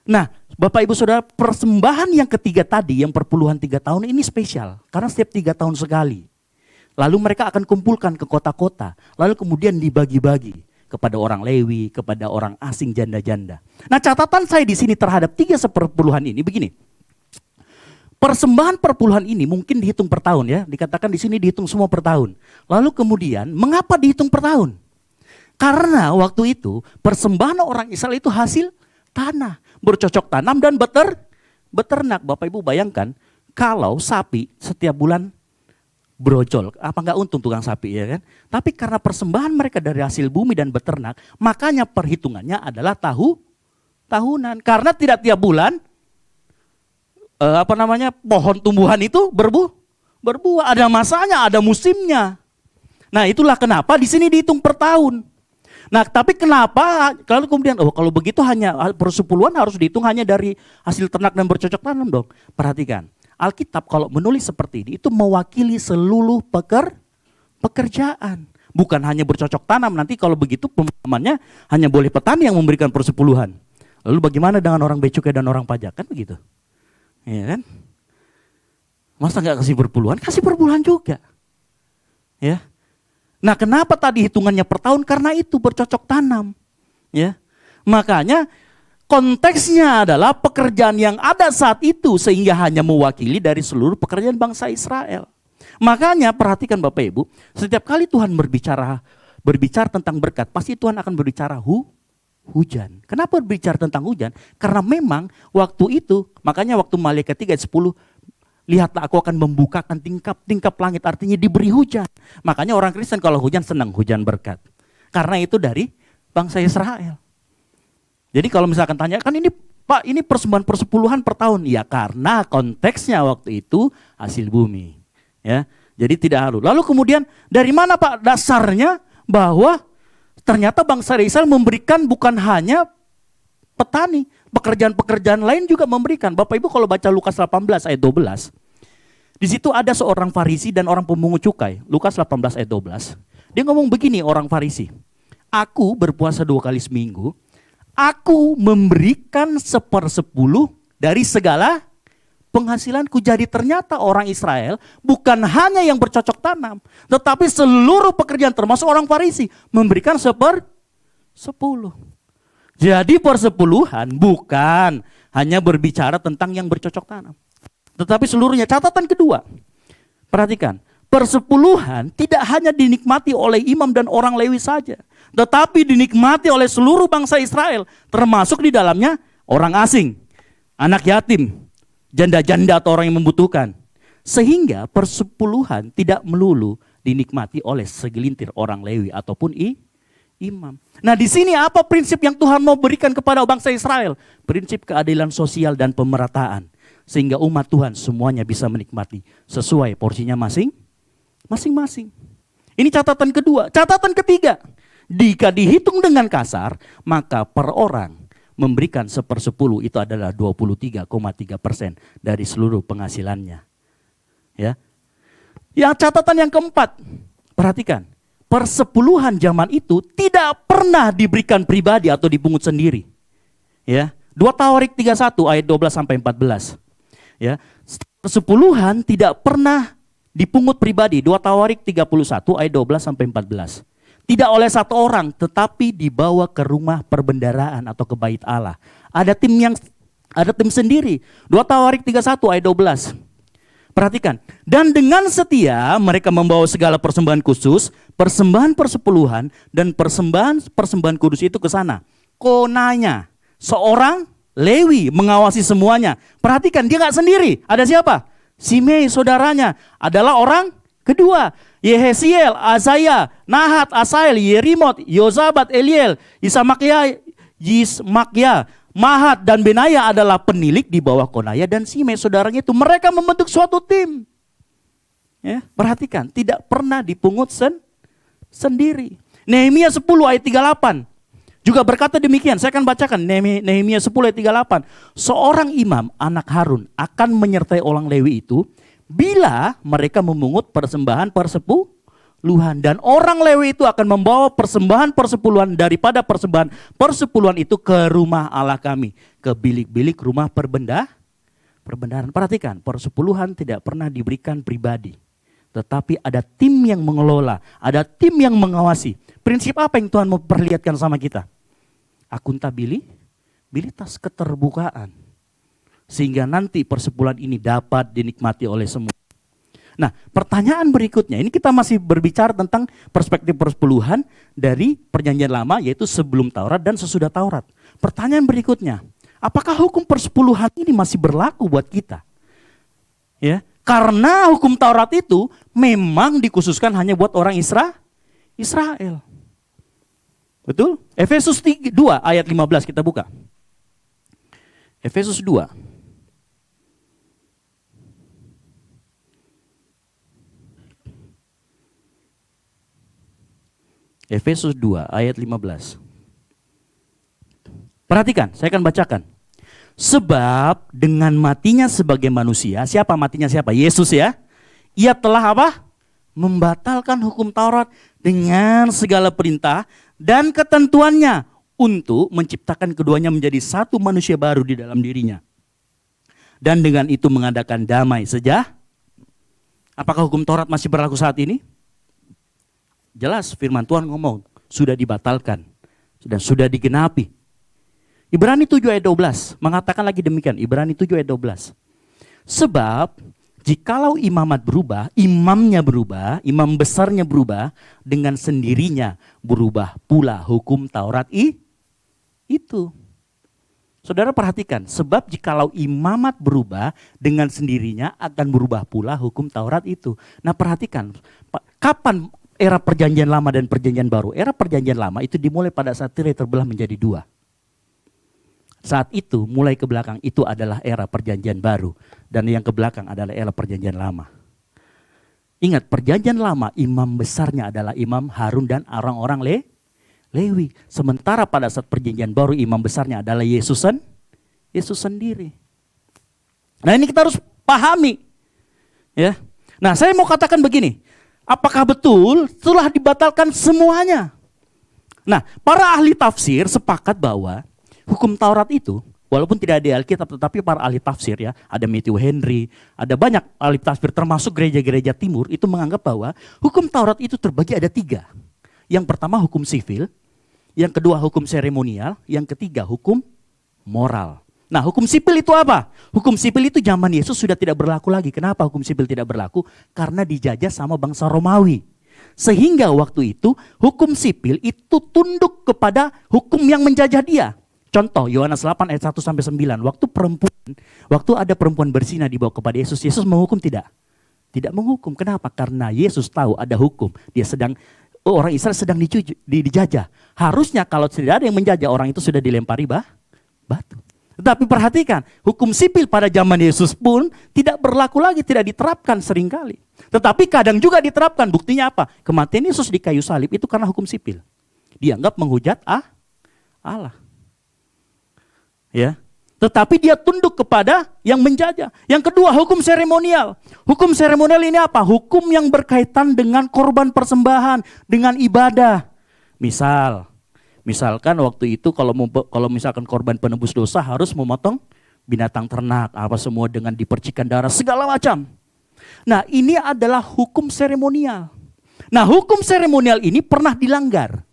Nah, Bapak Ibu Saudara, persembahan yang ketiga tadi, yang perpuluhan 3 tahun ini spesial. Karena setiap 3 tahun sekali. Lalu mereka akan kumpulkan ke kota-kota. Lalu kemudian dibagi-bagi kepada orang Lewi, kepada orang asing janda-janda. Nah, catatan saya di sini terhadap 3 seperpuluhan ini begini. Persembahan perpuluhan ini mungkin dihitung per tahun ya. Dikatakan di sini dihitung semua per tahun. Lalu kemudian, mengapa dihitung per tahun? Karena waktu itu persembahan orang Israel itu hasil tanah, bercocok tanam dan beternak. Bapak Ibu bayangkan kalau sapi setiap bulan brojol, apa enggak untung tukang sapi ya kan? Tapi karena persembahan mereka dari hasil bumi dan beternak, makanya perhitungannya adalah tahunan. Karena tidak tiap bulan pohon tumbuhan itu berbuah, ada masanya, ada musimnya. Nah, itulah kenapa di sini dihitung per tahun. Nah, tapi kenapa kalau kemudian kalau begitu hanya persepuluhan harus dihitung hanya dari hasil ternak dan bercocok tanam dong. Perhatikan, Alkitab kalau menulis seperti ini itu mewakili seluruh pekerjaan. Bukan hanya bercocok tanam, nanti kalau begitu pemahamannya hanya boleh petani yang memberikan persepuluhan. Lalu bagaimana dengan orang bea cukai dan orang pajak? Kan begitu. Ya kan? Masa nggak kasih perpuluhan? Kasih perpuluhan juga. Ya. Nah, kenapa tadi hitungannya per tahun? Karena itu bercocok tanam. Ya. Makanya konteksnya adalah pekerjaan yang ada saat itu sehingga hanya mewakili dari seluruh pekerjaan bangsa Israel. Makanya perhatikan Bapak Ibu, setiap kali Tuhan berbicara tentang berkat, pasti Tuhan akan berbicara hujan. Kenapa berbicara tentang hujan? Karena memang waktu itu, makanya waktu Maliaki 3 ayat 10, lihatlah aku akan membukakan tingkap langit, artinya diberi hujan. Makanya orang Kristen kalau hujan senang, hujan berkat. Karena itu dari bangsa Israel. Jadi kalau misalkan tanya, kan ini Pak, ini persembahan persepuluhan per tahun. Ya karena konteksnya waktu itu hasil bumi. Ya, jadi tidak harus. Lalu kemudian dari mana Pak dasarnya bahwa ternyata bangsa Israel memberikan bukan hanya petani, pekerjaan-pekerjaan lain juga memberikan. Bapak Ibu kalau baca Lukas 18 ayat 12, di situ ada seorang Farisi dan orang pemungut cukai. Lukas 18 ayat 12. Dia ngomong begini orang Farisi. Aku berpuasa 2 kali seminggu. Aku memberikan 1/10 dari segala penghasilanku. Jadi ternyata orang Israel bukan hanya yang bercocok tanam, tetapi seluruh pekerjaan termasuk orang Farisi memberikan 1/10. Jadi persepuluhan bukan hanya berbicara tentang yang bercocok tanam, tetapi seluruhnya. Catatan kedua, perhatikan, persepuluhan tidak hanya dinikmati oleh imam dan orang Lewi saja, tetapi dinikmati oleh seluruh bangsa Israel, termasuk di dalamnya orang asing, anak yatim, janda-janda atau orang yang membutuhkan. Sehingga persepuluhan tidak melulu dinikmati oleh segelintir orang Lewi ataupun imam. Nah, di sini apa prinsip yang Tuhan mau berikan kepada bangsa Israel? Prinsip keadilan sosial dan pemerataan. Sehingga umat Tuhan semuanya bisa menikmati sesuai porsinya masing-masing. Ini catatan kedua. Catatan ketiga, jika dihitung dengan kasar, maka per orang memberikan 1/10 itu adalah 23,3% dari seluruh penghasilannya. Ya. Yang catatan yang keempat, perhatikan. Persepuluhan zaman itu tidak pernah diberikan pribadi atau dipungut sendiri. Ya, 2 Tawarik 31 ayat 12 sampai 14. Ya, persepuluhan tidak pernah dipungut pribadi. 2 Tawarik 31 ayat 12 sampai 14. Tidak oleh satu orang, tetapi dibawa ke rumah perbendaharaan atau ke bait Allah. Ada tim sendiri. 2 Tawarik 31 ayat 12. Perhatikan. Dan dengan setia mereka membawa segala persembahan khusus, persembahan persepuluhan, dan persembahan kudus itu ke sana. Konanya, seorang Lewi mengawasi semuanya. Perhatikan, dia nggak sendiri. Ada siapa? Simei saudaranya adalah orang kedua. Yehesiel, Azaya, Nahat, Asael, Yerimot, Yozabat, Eliel, Ismakia, Yismakia, Mahat dan Benaya adalah penilik di bawah Konaya dan Simei saudaranya itu. Mereka membentuk suatu tim. Ya, perhatikan, tidak pernah dipungut sendiri. Nehemia 10 ayat 38 juga berkata demikian. Saya akan bacakan Nehemia 10 ayat 38. Seorang imam anak Harun akan menyertai orang Lewi itu bila mereka memungut persembahan persepuluhan, dan orang Lewi itu akan membawa persembahan persepuluhan daripada persembahan persepuluhan itu ke rumah Allah kami, ke bilik-bilik rumah perbendaharaan. Perhatikan, persepuluhan tidak pernah diberikan pribadi, tetapi ada tim yang mengelola, ada tim yang mengawasi. Prinsip apa yang Tuhan mau perlihatkan sama kita? Akuntabilitas, keterbukaan, sehingga nanti persepuluhan ini dapat dinikmati oleh semua. Nah, pertanyaan berikutnya, ini kita masih berbicara tentang perspektif persepuluhan dari perjanjian lama, yaitu sebelum Taurat dan sesudah Taurat. Pertanyaan berikutnya, apakah hukum persepuluhan ini masih berlaku buat kita? Ya, karena hukum Taurat itu memang dikhususkan hanya buat orang Israel. Betul? Efesus 2 ayat 15 kita buka. Efesus 2. Efesus 2 ayat 15. Perhatikan, saya akan bacakan. Sebab dengan matinya sebagai manusia, siapa matinya siapa? Yesus ya. Ia telah apa? Membatalkan hukum Taurat dengan segala perintah dan ketentuannya untuk menciptakan keduanya menjadi satu manusia baru di dalam dirinya. Dan dengan itu mengadakan damai sejahtera. Apakah hukum Taurat masih berlaku saat ini? Jelas firman Tuhan ngomong, sudah dibatalkan dan sudah digenapi. Ibrani 7 ayat 12 mengatakan lagi demikian, Ibrani 7 ayat 12. Sebab jikalau imamat berubah, imamnya berubah, imam besarnya berubah, dengan sendirinya berubah pula hukum Taurat itu. Saudara perhatikan, sebab jikalau imamat berubah, dengan sendirinya akan berubah pula hukum Taurat itu. Nah perhatikan, kapan era perjanjian lama dan perjanjian baru? Era perjanjian lama itu dimulai pada saat tirai terbelah menjadi 2. Saat itu mulai ke belakang itu adalah era perjanjian baru. Dan yang ke belakang adalah era perjanjian lama. Ingat, perjanjian lama imam besarnya adalah Imam Harun dan orang-orang Lewi. Sementara pada saat perjanjian baru imam besarnya adalah Yesus sendiri. Nah ini kita harus pahami. Ya. Nah saya mau katakan begini. Apakah betul telah dibatalkan semuanya? Nah, para ahli tafsir sepakat bahwa hukum Taurat itu, walaupun tidak ada Alkitab, tetapi para ahli tafsir ya, ada Matthew Henry, ada banyak ahli tafsir termasuk gereja-gereja timur, itu menganggap bahwa hukum Taurat itu terbagi ada 3. Yang pertama hukum sivil, yang kedua hukum seremonial, yang ketiga hukum moral. Nah, hukum sipil itu apa? Hukum sipil itu zaman Yesus sudah tidak berlaku lagi. Kenapa hukum sipil tidak berlaku? Karena dijajah sama bangsa Romawi. Sehingga waktu itu hukum sipil itu tunduk kepada hukum yang menjajah dia. Contoh Yohanes 8 ayat 1 sampai 9. Waktu ada perempuan berzina dibawa kepada Yesus, Yesus menghukum tidak? Tidak menghukum. Kenapa? Karena Yesus tahu ada hukum. Orang Israel sedang dijajah. Harusnya kalau tidak ada yang menjajah, orang itu sudah dilempari batu. Tetapi perhatikan, hukum sipil pada zaman Yesus pun tidak berlaku lagi, tidak diterapkan seringkali. Tetapi kadang juga diterapkan. Buktinya apa? Kematian Yesus di kayu salib itu karena hukum sipil. Dianggap menghujat Allah. Ya. Tetapi dia tunduk kepada yang menjajah. Yang kedua, hukum seremonial. Hukum seremonial ini apa? Hukum yang berkaitan dengan korban persembahan, dengan ibadah. Misalkan waktu itu kalau misalkan korban penebus dosa harus memotong binatang ternak, apa semua dengan dipercikan darah segala macam. Nah, ini adalah hukum seremonial. Nah, hukum seremonial ini pernah dilanggar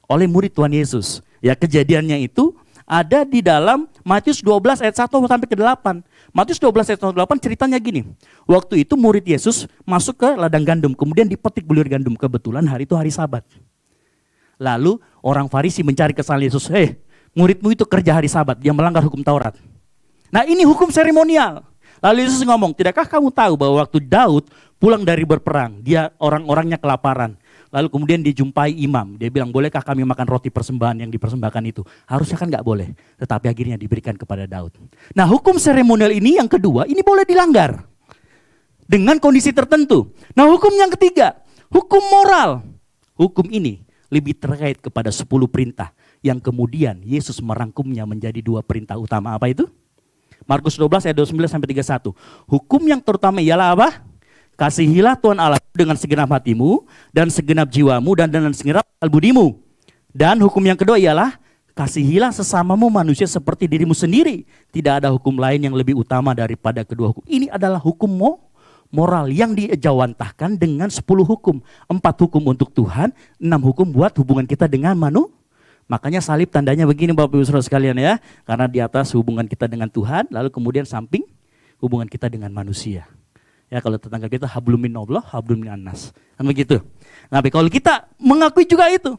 oleh murid Tuhan Yesus. Ya, kejadiannya itu ada di dalam Matius 12 ayat 1 sampai ke 8. Matius 12 ayat 1 sampai 8 ceritanya gini. Waktu itu murid Yesus masuk ke ladang gandum, kemudian dipetik bulir gandum. Kebetulan hari itu hari Sabat. Lalu orang Farisi mencari kesalahan Yesus. Muridmu itu kerja hari Sabat, dia melanggar hukum Taurat. Nah, ini hukum seremonial. Lalu Yesus ngomong, tidakkah kamu tahu bahwa waktu Daud pulang dari berperang, dia orang-orangnya kelaparan. Lalu kemudian dijumpai imam, dia bilang, bolehkah kami makan roti persembahan yang dipersembahkan itu? Harusnya kan gak boleh, tetapi akhirnya diberikan kepada Daud. Nah, hukum seremonial ini yang kedua, ini boleh dilanggar dengan kondisi tertentu. Nah, hukum yang ketiga, hukum moral. Hukum ini lebih terkait kepada 10 perintah yang kemudian Yesus merangkumnya menjadi 2 perintah utama. Apa itu? Markus 12 ayat 29 sampai 31. Hukum yang terutama ialah apa? Kasihilah Tuhan Allah dengan segenap hatimu dan segenap jiwamu dan dengan segenap budimu. Dan hukum yang kedua ialah kasihilah sesamamu manusia seperti dirimu sendiri. Tidak ada hukum lain yang lebih utama daripada kedua hukum. Ini adalah hukum moral yang dijawantahkan dengan 10 hukum. 4 hukum untuk Tuhan, 6 hukum buat hubungan kita dengan manusia. Makanya salib tandanya begini Bapak Ibu Saudara sekalian ya. Karena di atas hubungan kita dengan Tuhan, lalu kemudian samping hubungan kita dengan manusia. Ya, kalau tetangga kita hablum minallah, hablum minannas. Kan begitu. Nah, tapi kalau kita mengakui juga itu.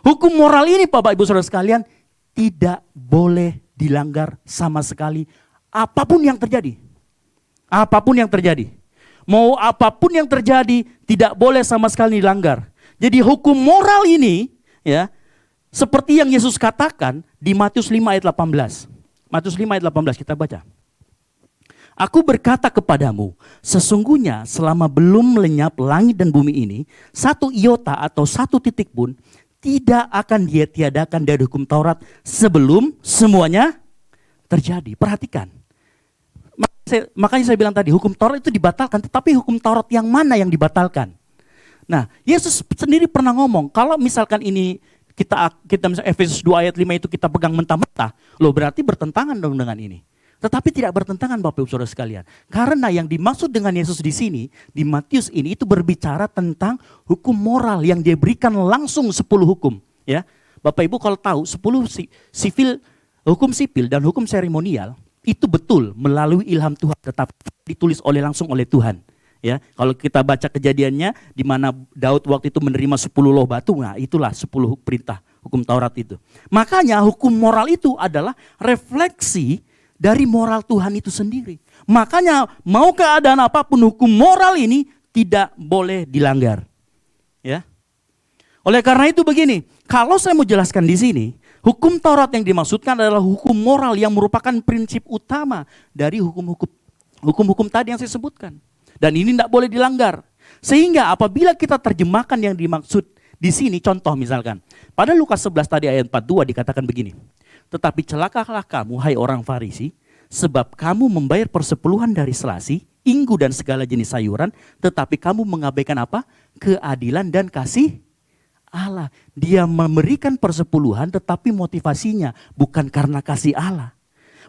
Hukum moral ini Bapak Ibu Saudara sekalian tidak boleh dilanggar sama sekali apapun yang terjadi. Apapun yang terjadi. Mau apapun yang terjadi tidak boleh sama sekali dilanggar. Jadi hukum moral ini ya, seperti yang Yesus katakan di Matius 5 ayat 18. Matius 5 ayat 18 kita baca. Aku berkata kepadamu, sesungguhnya selama belum lenyap langit dan bumi ini, 1 iota atau 1 titik pun tidak akan dia tiadakan dari hukum Taurat sebelum semuanya terjadi. Perhatikan. Makanya saya bilang tadi, hukum Taurat itu dibatalkan, tetapi hukum Taurat yang mana yang dibatalkan? Nah, Yesus sendiri pernah ngomong, kalau misalkan ini kita misalnya Efesus 2 ayat 5 itu kita pegang mentah-mentah, loh berarti bertentangan dong dengan ini. Tetapi tidak bertentangan Bapak Ibu Saudara sekalian. Karena yang dimaksud dengan Yesus di sini, di Matius ini itu berbicara tentang hukum moral yang dia berikan langsung 10 hukum. Ya, Bapak Ibu kalau tahu 10 hukum sipil dan hukum seremonial itu betul melalui ilham Tuhan, tetapi ditulis langsung oleh Tuhan. Ya, kalau kita baca kejadiannya di mana Daud waktu itu menerima 10 loh batu, nah itulah 10 perintah hukum Taurat itu. Makanya hukum moral itu adalah refleksi dari moral Tuhan itu sendiri. Makanya mau keadaan apapun hukum moral ini tidak boleh dilanggar. Ya. Oleh karena itu begini, kalau saya mau jelaskan di sini, hukum Taurat yang dimaksudkan adalah hukum moral yang merupakan prinsip utama dari hukum-hukum tadi yang saya sebutkan. Dan ini tidak boleh dilanggar. Sehingga apabila kita terjemahkan yang dimaksud di sini, contoh misalkan. Pada Lukas 11 tadi ayat 42 dikatakan begini. Tetapi celakalah kamu, hai orang Farisi, sebab kamu membayar persepuluhan dari selasi, inggu dan segala jenis sayuran, tetapi kamu mengabaikan apa? Keadilan dan kasih Allah. Dia memberikan persepuluhan tetapi motivasinya bukan karena kasih Allah.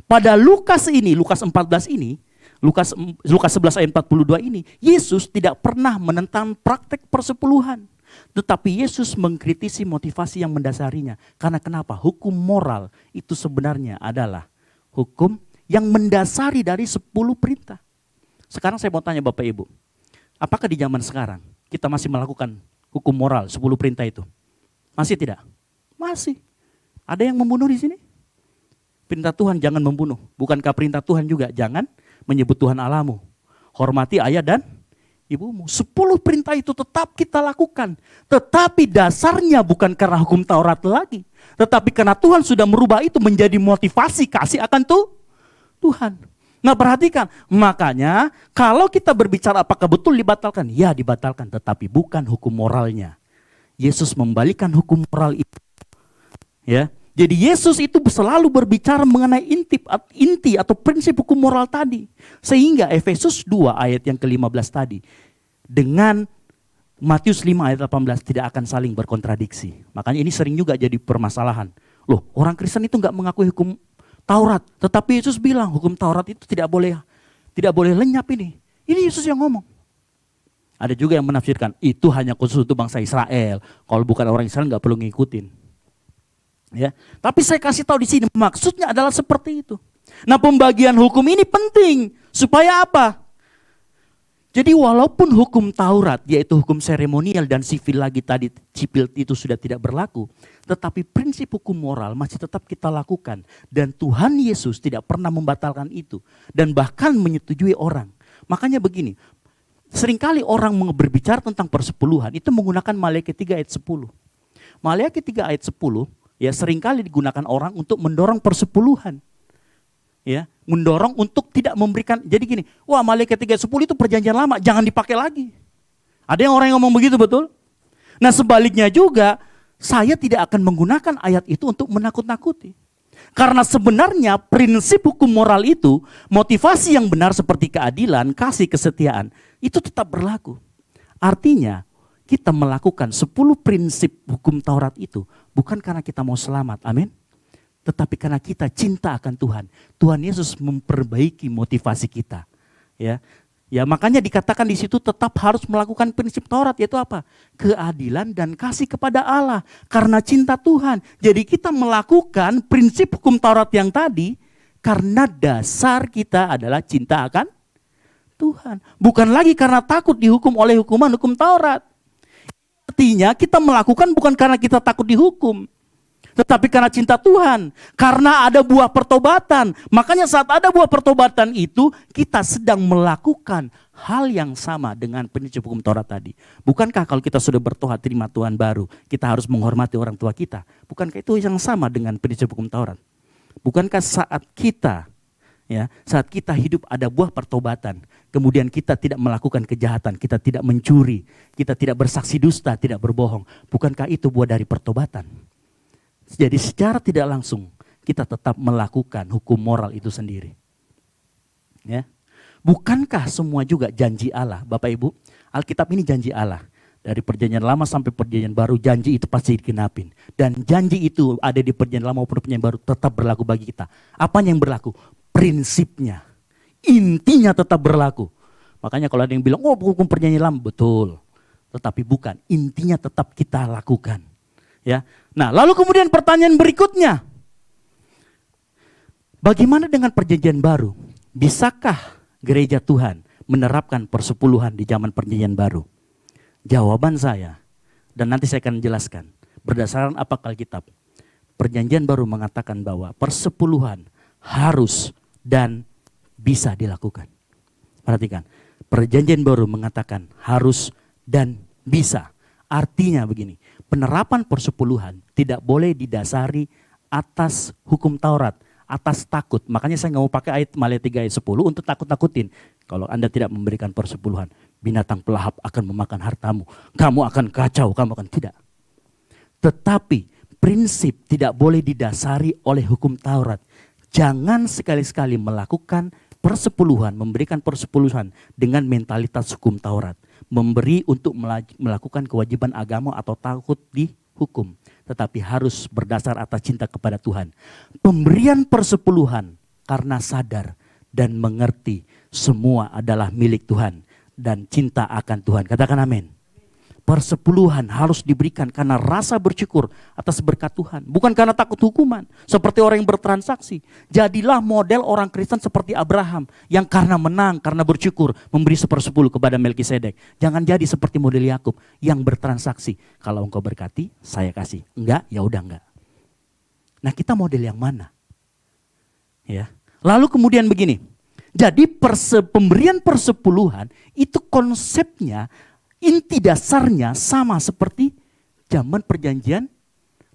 Pada Lukas ini, Lukas 14 ini, Lukas 11 ayat 42 ini, Yesus tidak pernah menentang praktek persepuluhan. Tetapi Yesus mengkritisi motivasi yang mendasarinya. Karena kenapa? Hukum moral itu sebenarnya adalah hukum yang mendasari dari 10 perintah. Sekarang saya mau tanya Bapak Ibu, apakah di zaman sekarang kita masih melakukan hukum moral 10 perintah itu? Masih tidak? Masih. Ada yang membunuh di sini? Perintah Tuhan jangan membunuh. Bukankah perintah Tuhan juga jangan menyebut Tuhan Allahmu? Hormati ayah dan ibumu. 10 perintah itu tetap kita lakukan. Tetapi dasarnya bukan karena hukum Taurat lagi. Tetapi karena Tuhan sudah merubah itu menjadi motivasi kasih akan Tuhan. Nah perhatikan, makanya kalau kita berbicara apakah betul dibatalkan? Ya dibatalkan, tetapi bukan hukum moralnya. Yesus membalikan hukum moral itu. Ya. Jadi Yesus itu selalu berbicara mengenai inti atau prinsip hukum moral tadi. Sehingga Efesus 2 ayat yang ke-15 tadi dengan Matius 5 ayat 18 tidak akan saling berkontradiksi. Makanya ini sering juga jadi permasalahan. Loh, orang Kristen itu enggak mengakui hukum Taurat, tetapi Yesus bilang hukum Taurat itu tidak boleh lenyap ini. Ini Yesus yang ngomong. Ada juga yang menafsirkan, itu hanya khusus untuk bangsa Israel. Kalau bukan orang Israel nggak perlu ngikutin. Ya, tapi saya kasih tahu di sini, maksudnya adalah seperti itu. Nah, pembagian hukum ini penting. Supaya apa? Jadi walaupun hukum Taurat, yaitu hukum seremonial dan sivil lagi tadi, sipil itu sudah tidak berlaku. Tetapi prinsip hukum moral masih tetap kita lakukan. Dan Tuhan Yesus tidak pernah membatalkan itu. Dan bahkan menyetujui orang. Makanya begini, seringkali orang berbicara tentang persepuluhan, itu menggunakan Maleakhi 3 ayat 10. Maleakhi 3 ayat 10, ya seringkali digunakan orang untuk mendorong persepuluhan. Ya, mendorong untuk tidak memberikan. Jadi gini, wah Maleakhi 3:10 itu perjanjian lama, jangan dipakai lagi. Ada yang orang yang ngomong begitu, betul? Nah, sebaliknya juga, saya tidak akan menggunakan ayat itu untuk menakut-nakuti. Karena sebenarnya prinsip hukum moral itu, motivasi yang benar seperti keadilan, kasih, kesetiaan, itu tetap berlaku. Artinya, kita melakukan 10 prinsip hukum Taurat itu bukan karena kita mau selamat, amin. Tetapi karena kita cinta akan Tuhan. Tuhan Yesus memperbaiki motivasi kita. Ya, makanya dikatakan di situ tetap harus melakukan prinsip Taurat, yaitu apa? Keadilan dan kasih kepada Allah karena cinta Tuhan. Jadi kita melakukan prinsip hukum Taurat yang tadi karena dasar kita adalah cinta akan Tuhan. Bukan lagi karena takut dihukum oleh hukuman hukum Taurat. Artinya kita melakukan bukan karena kita takut dihukum. Tetapi karena cinta Tuhan, karena ada buah pertobatan. Makanya saat ada buah pertobatan itu, kita sedang melakukan hal yang sama dengan prinsip hukum Taurat tadi. Bukankah kalau kita sudah bertobat terima Tuhan baru, kita harus menghormati orang tua kita? Bukankah itu yang sama dengan prinsip hukum Taurat? Bukankah saat kita hidup ada buah pertobatan, kemudian kita tidak melakukan kejahatan, kita tidak mencuri, kita tidak bersaksi dusta, tidak berbohong. Bukankah itu buah dari pertobatan? Jadi secara tidak langsung kita tetap melakukan hukum moral itu sendiri. Ya. Bukankah semua juga janji Allah, Bapak Ibu? Alkitab ini janji Allah. Dari perjanjian lama sampai perjanjian baru, janji itu pasti digenapin. Dan janji itu ada di perjanjian lama maupun perjanjian baru tetap berlaku bagi kita. Apanya yang berlaku? Prinsipnya. Intinya tetap berlaku. Makanya kalau ada yang bilang, oh hukum perjanjian lama, betul. Tetapi bukan, intinya tetap kita lakukan. Ya. Nah, lalu kemudian pertanyaan berikutnya. Bagaimana dengan perjanjian baru? Bisakah gereja Tuhan menerapkan persepuluhan di zaman perjanjian baru? Jawaban saya, dan nanti saya akan jelaskan, berdasarkan apa Alkitab. Perjanjian baru mengatakan bahwa persepuluhan harus dan bisa dilakukan. Perhatikan, perjanjian baru mengatakan harus dan bisa. Artinya begini, penerapan persepuluhan tidak boleh didasari atas hukum Taurat, atas takut. Makanya saya nggak mau pakai ayat Maleakhi 3 ayat 10 untuk takut-takutin. Kalau Anda tidak memberikan persepuluhan, binatang pelahap akan memakan hartamu. Kamu akan kacau, kamu akan tidak. Tetapi prinsip tidak boleh didasari oleh hukum Taurat. Jangan sekali-sekali melakukan persepuluhan, memberikan persepuluhan dengan mentalitas hukum Taurat. Memberi untuk melakukan kewajiban agama atau takut dihukum. Tetapi harus berdasar atas cinta kepada Tuhan. Pemberian persepuluhan karena sadar dan mengerti semua adalah milik Tuhan. Dan cinta akan Tuhan. Katakan amin. Persepuluhan harus diberikan karena rasa bersyukur atas berkat Tuhan. Bukan karena takut hukuman. Seperti orang yang bertransaksi. Jadilah model orang Kristen seperti Abraham. Yang karena menang, karena bersyukur memberi 1/10 kepada Melkisedek. Jangan jadi seperti model Yakub yang bertransaksi. Kalau engkau berkati, saya kasih. Enggak, ya udah enggak. Nah, kita model yang mana? Ya. Lalu kemudian begini. Jadi pemberian persepuluhan itu konsepnya, inti dasarnya sama seperti zaman perjanjian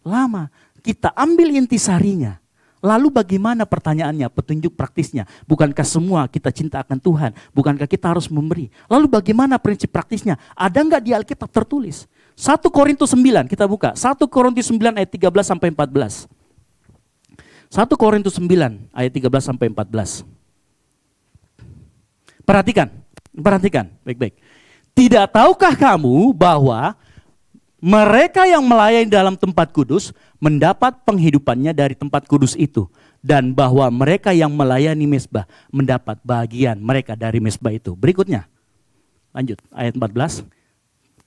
lama. Kita ambil inti sarinya. Lalu bagaimana pertanyaannya, petunjuk praktisnya? Bukankah semua kita cinta akan Tuhan? Bukankah kita harus memberi? Lalu bagaimana prinsip praktisnya? Ada enggak di Alkitab tertulis? 1 Korintus 9, kita buka. 1 Korintus 9 ayat 13 sampai 14. 1 Korintus 9 ayat 13 sampai 14. Perhatikan baik-baik. Tidak tahukah kamu bahwa mereka yang melayani dalam tempat kudus mendapat penghidupannya dari tempat kudus itu? dan bahwa mereka yang melayani mezbah mendapat bagian mereka dari mezbah itu. Berikutnya, lanjut ayat 14.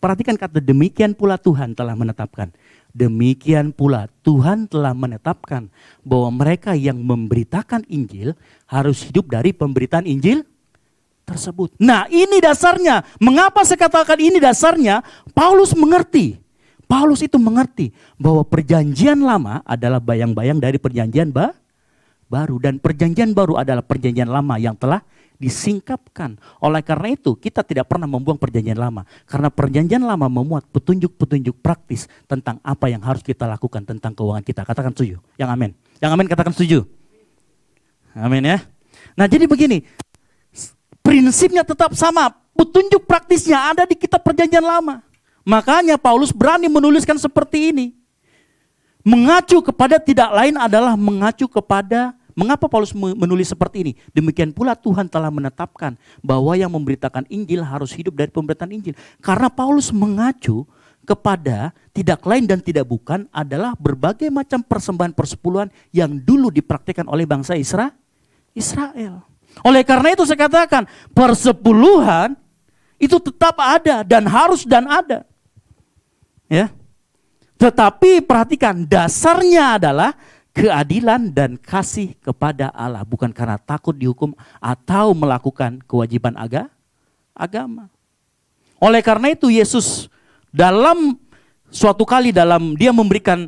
Perhatikan kata demikian pula Tuhan telah menetapkan. Demikian pula Tuhan telah menetapkan bahwa mereka yang memberitakan Injil harus hidup dari pemberitaan Injil tersebut. Nah, ini dasarnya. Mengapa saya katakan ini dasarnya? Paulus mengerti. Paulus itu mengerti bahwa perjanjian lama adalah bayang-bayang dari perjanjian baru. Dan perjanjian baru adalah perjanjian lama yang telah disingkapkan. Oleh karena itu kita tidak pernah membuang perjanjian lama. Karena perjanjian lama memuat petunjuk-petunjuk praktis tentang apa yang harus kita lakukan tentang keuangan kita. Katakan setuju. Yang amin. Yang amin katakan setuju. Amin ya. Nah jadi begini. Prinsipnya tetap sama. Petunjuk praktisnya ada di kitab perjanjian lama. Makanya Paulus berani menuliskan seperti ini. Mengacu kepada tidak lain adalah mengacu kepada, mengapa Paulus menulis seperti ini? Demikian pula Tuhan telah menetapkan bahwa yang memberitakan Injil harus hidup dari pemberitaan Injil. Karena Paulus mengacu kepada tidak lain dan tidak bukan adalah berbagai macam persembahan persepuluhan yang dulu dipraktikkan oleh bangsa Israel. Oleh karena itu saya katakan persepuluhan itu tetap ada dan harus dan ada. Ya. Tetapi perhatikan dasarnya adalah keadilan dan kasih kepada Allah. Bukan karena takut dihukum atau melakukan kewajiban agama. Oleh karena itu Yesus dalam suatu kali dia memberikan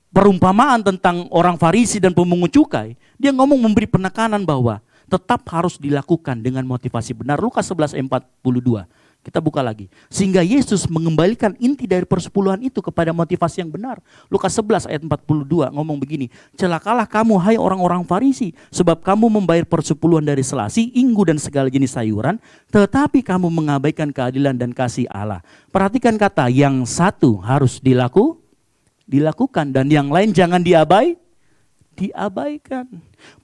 perumpamaan tentang orang Farisi dan pemungut cukai. Dia memberi penekanan bahwa tetap harus dilakukan dengan motivasi benar. Lukas 11 ayat 42. Kita buka lagi. Sehingga Yesus mengembalikan inti dari persepuluhan itu kepada motivasi yang benar. Lukas 11 ayat 42 ngomong begini. Celakalah kamu hai orang-orang Farisi. Sebab kamu membayar persepuluhan dari selasi, inggu dan segala jenis sayuran. Tetapi kamu mengabaikan keadilan dan kasih Allah. Perhatikan kata yang satu harus dilakukan. Dan yang lain jangan diabaikan.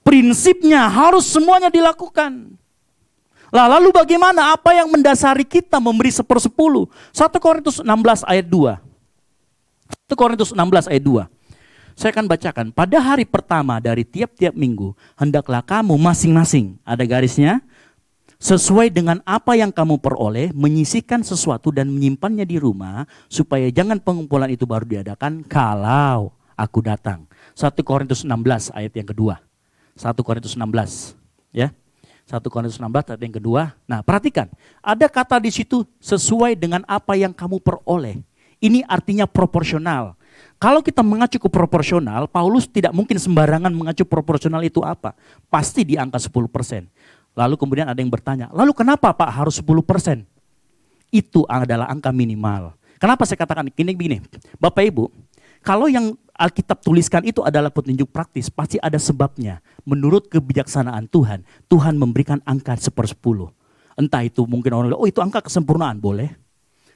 Prinsipnya harus semuanya dilakukan. Lalu bagaimana? Apa yang mendasari kita memberi 1/10? 1 Korintus 16 ayat 2. 1 Korintus 16 ayat 2. Saya akan bacakan. Pada hari pertama dari tiap-tiap minggu, hendaklah kamu masing-masing, ada garisnya, sesuai dengan apa yang kamu peroleh, menyisihkan sesuatu dan menyimpannya di rumah, supaya jangan pengumpulan itu baru diadakan kalau aku datang. 1 Korintus 16 ayat yang kedua. 1 Korintus 16 ya. 1 Korintus 16 ayat yang kedua. Nah, perhatikan. Ada kata di situ sesuai dengan apa yang kamu peroleh. Ini artinya proporsional. Kalau kita mengacu ke proporsional, Paulus tidak mungkin sembarangan mengacu proporsional itu apa? Pasti di angka 10%. Lalu kemudian ada yang bertanya, lalu kenapa Pak harus 10%? Itu adalah angka minimal. Kenapa saya katakan begini? Bapak Ibu, kalau yang Alkitab tuliskan itu adalah petunjuk praktis, pasti ada sebabnya. Menurut kebijaksanaan Tuhan, Tuhan memberikan angka 1/10. Entah itu mungkin orang bilang, oh itu angka kesempurnaan, boleh.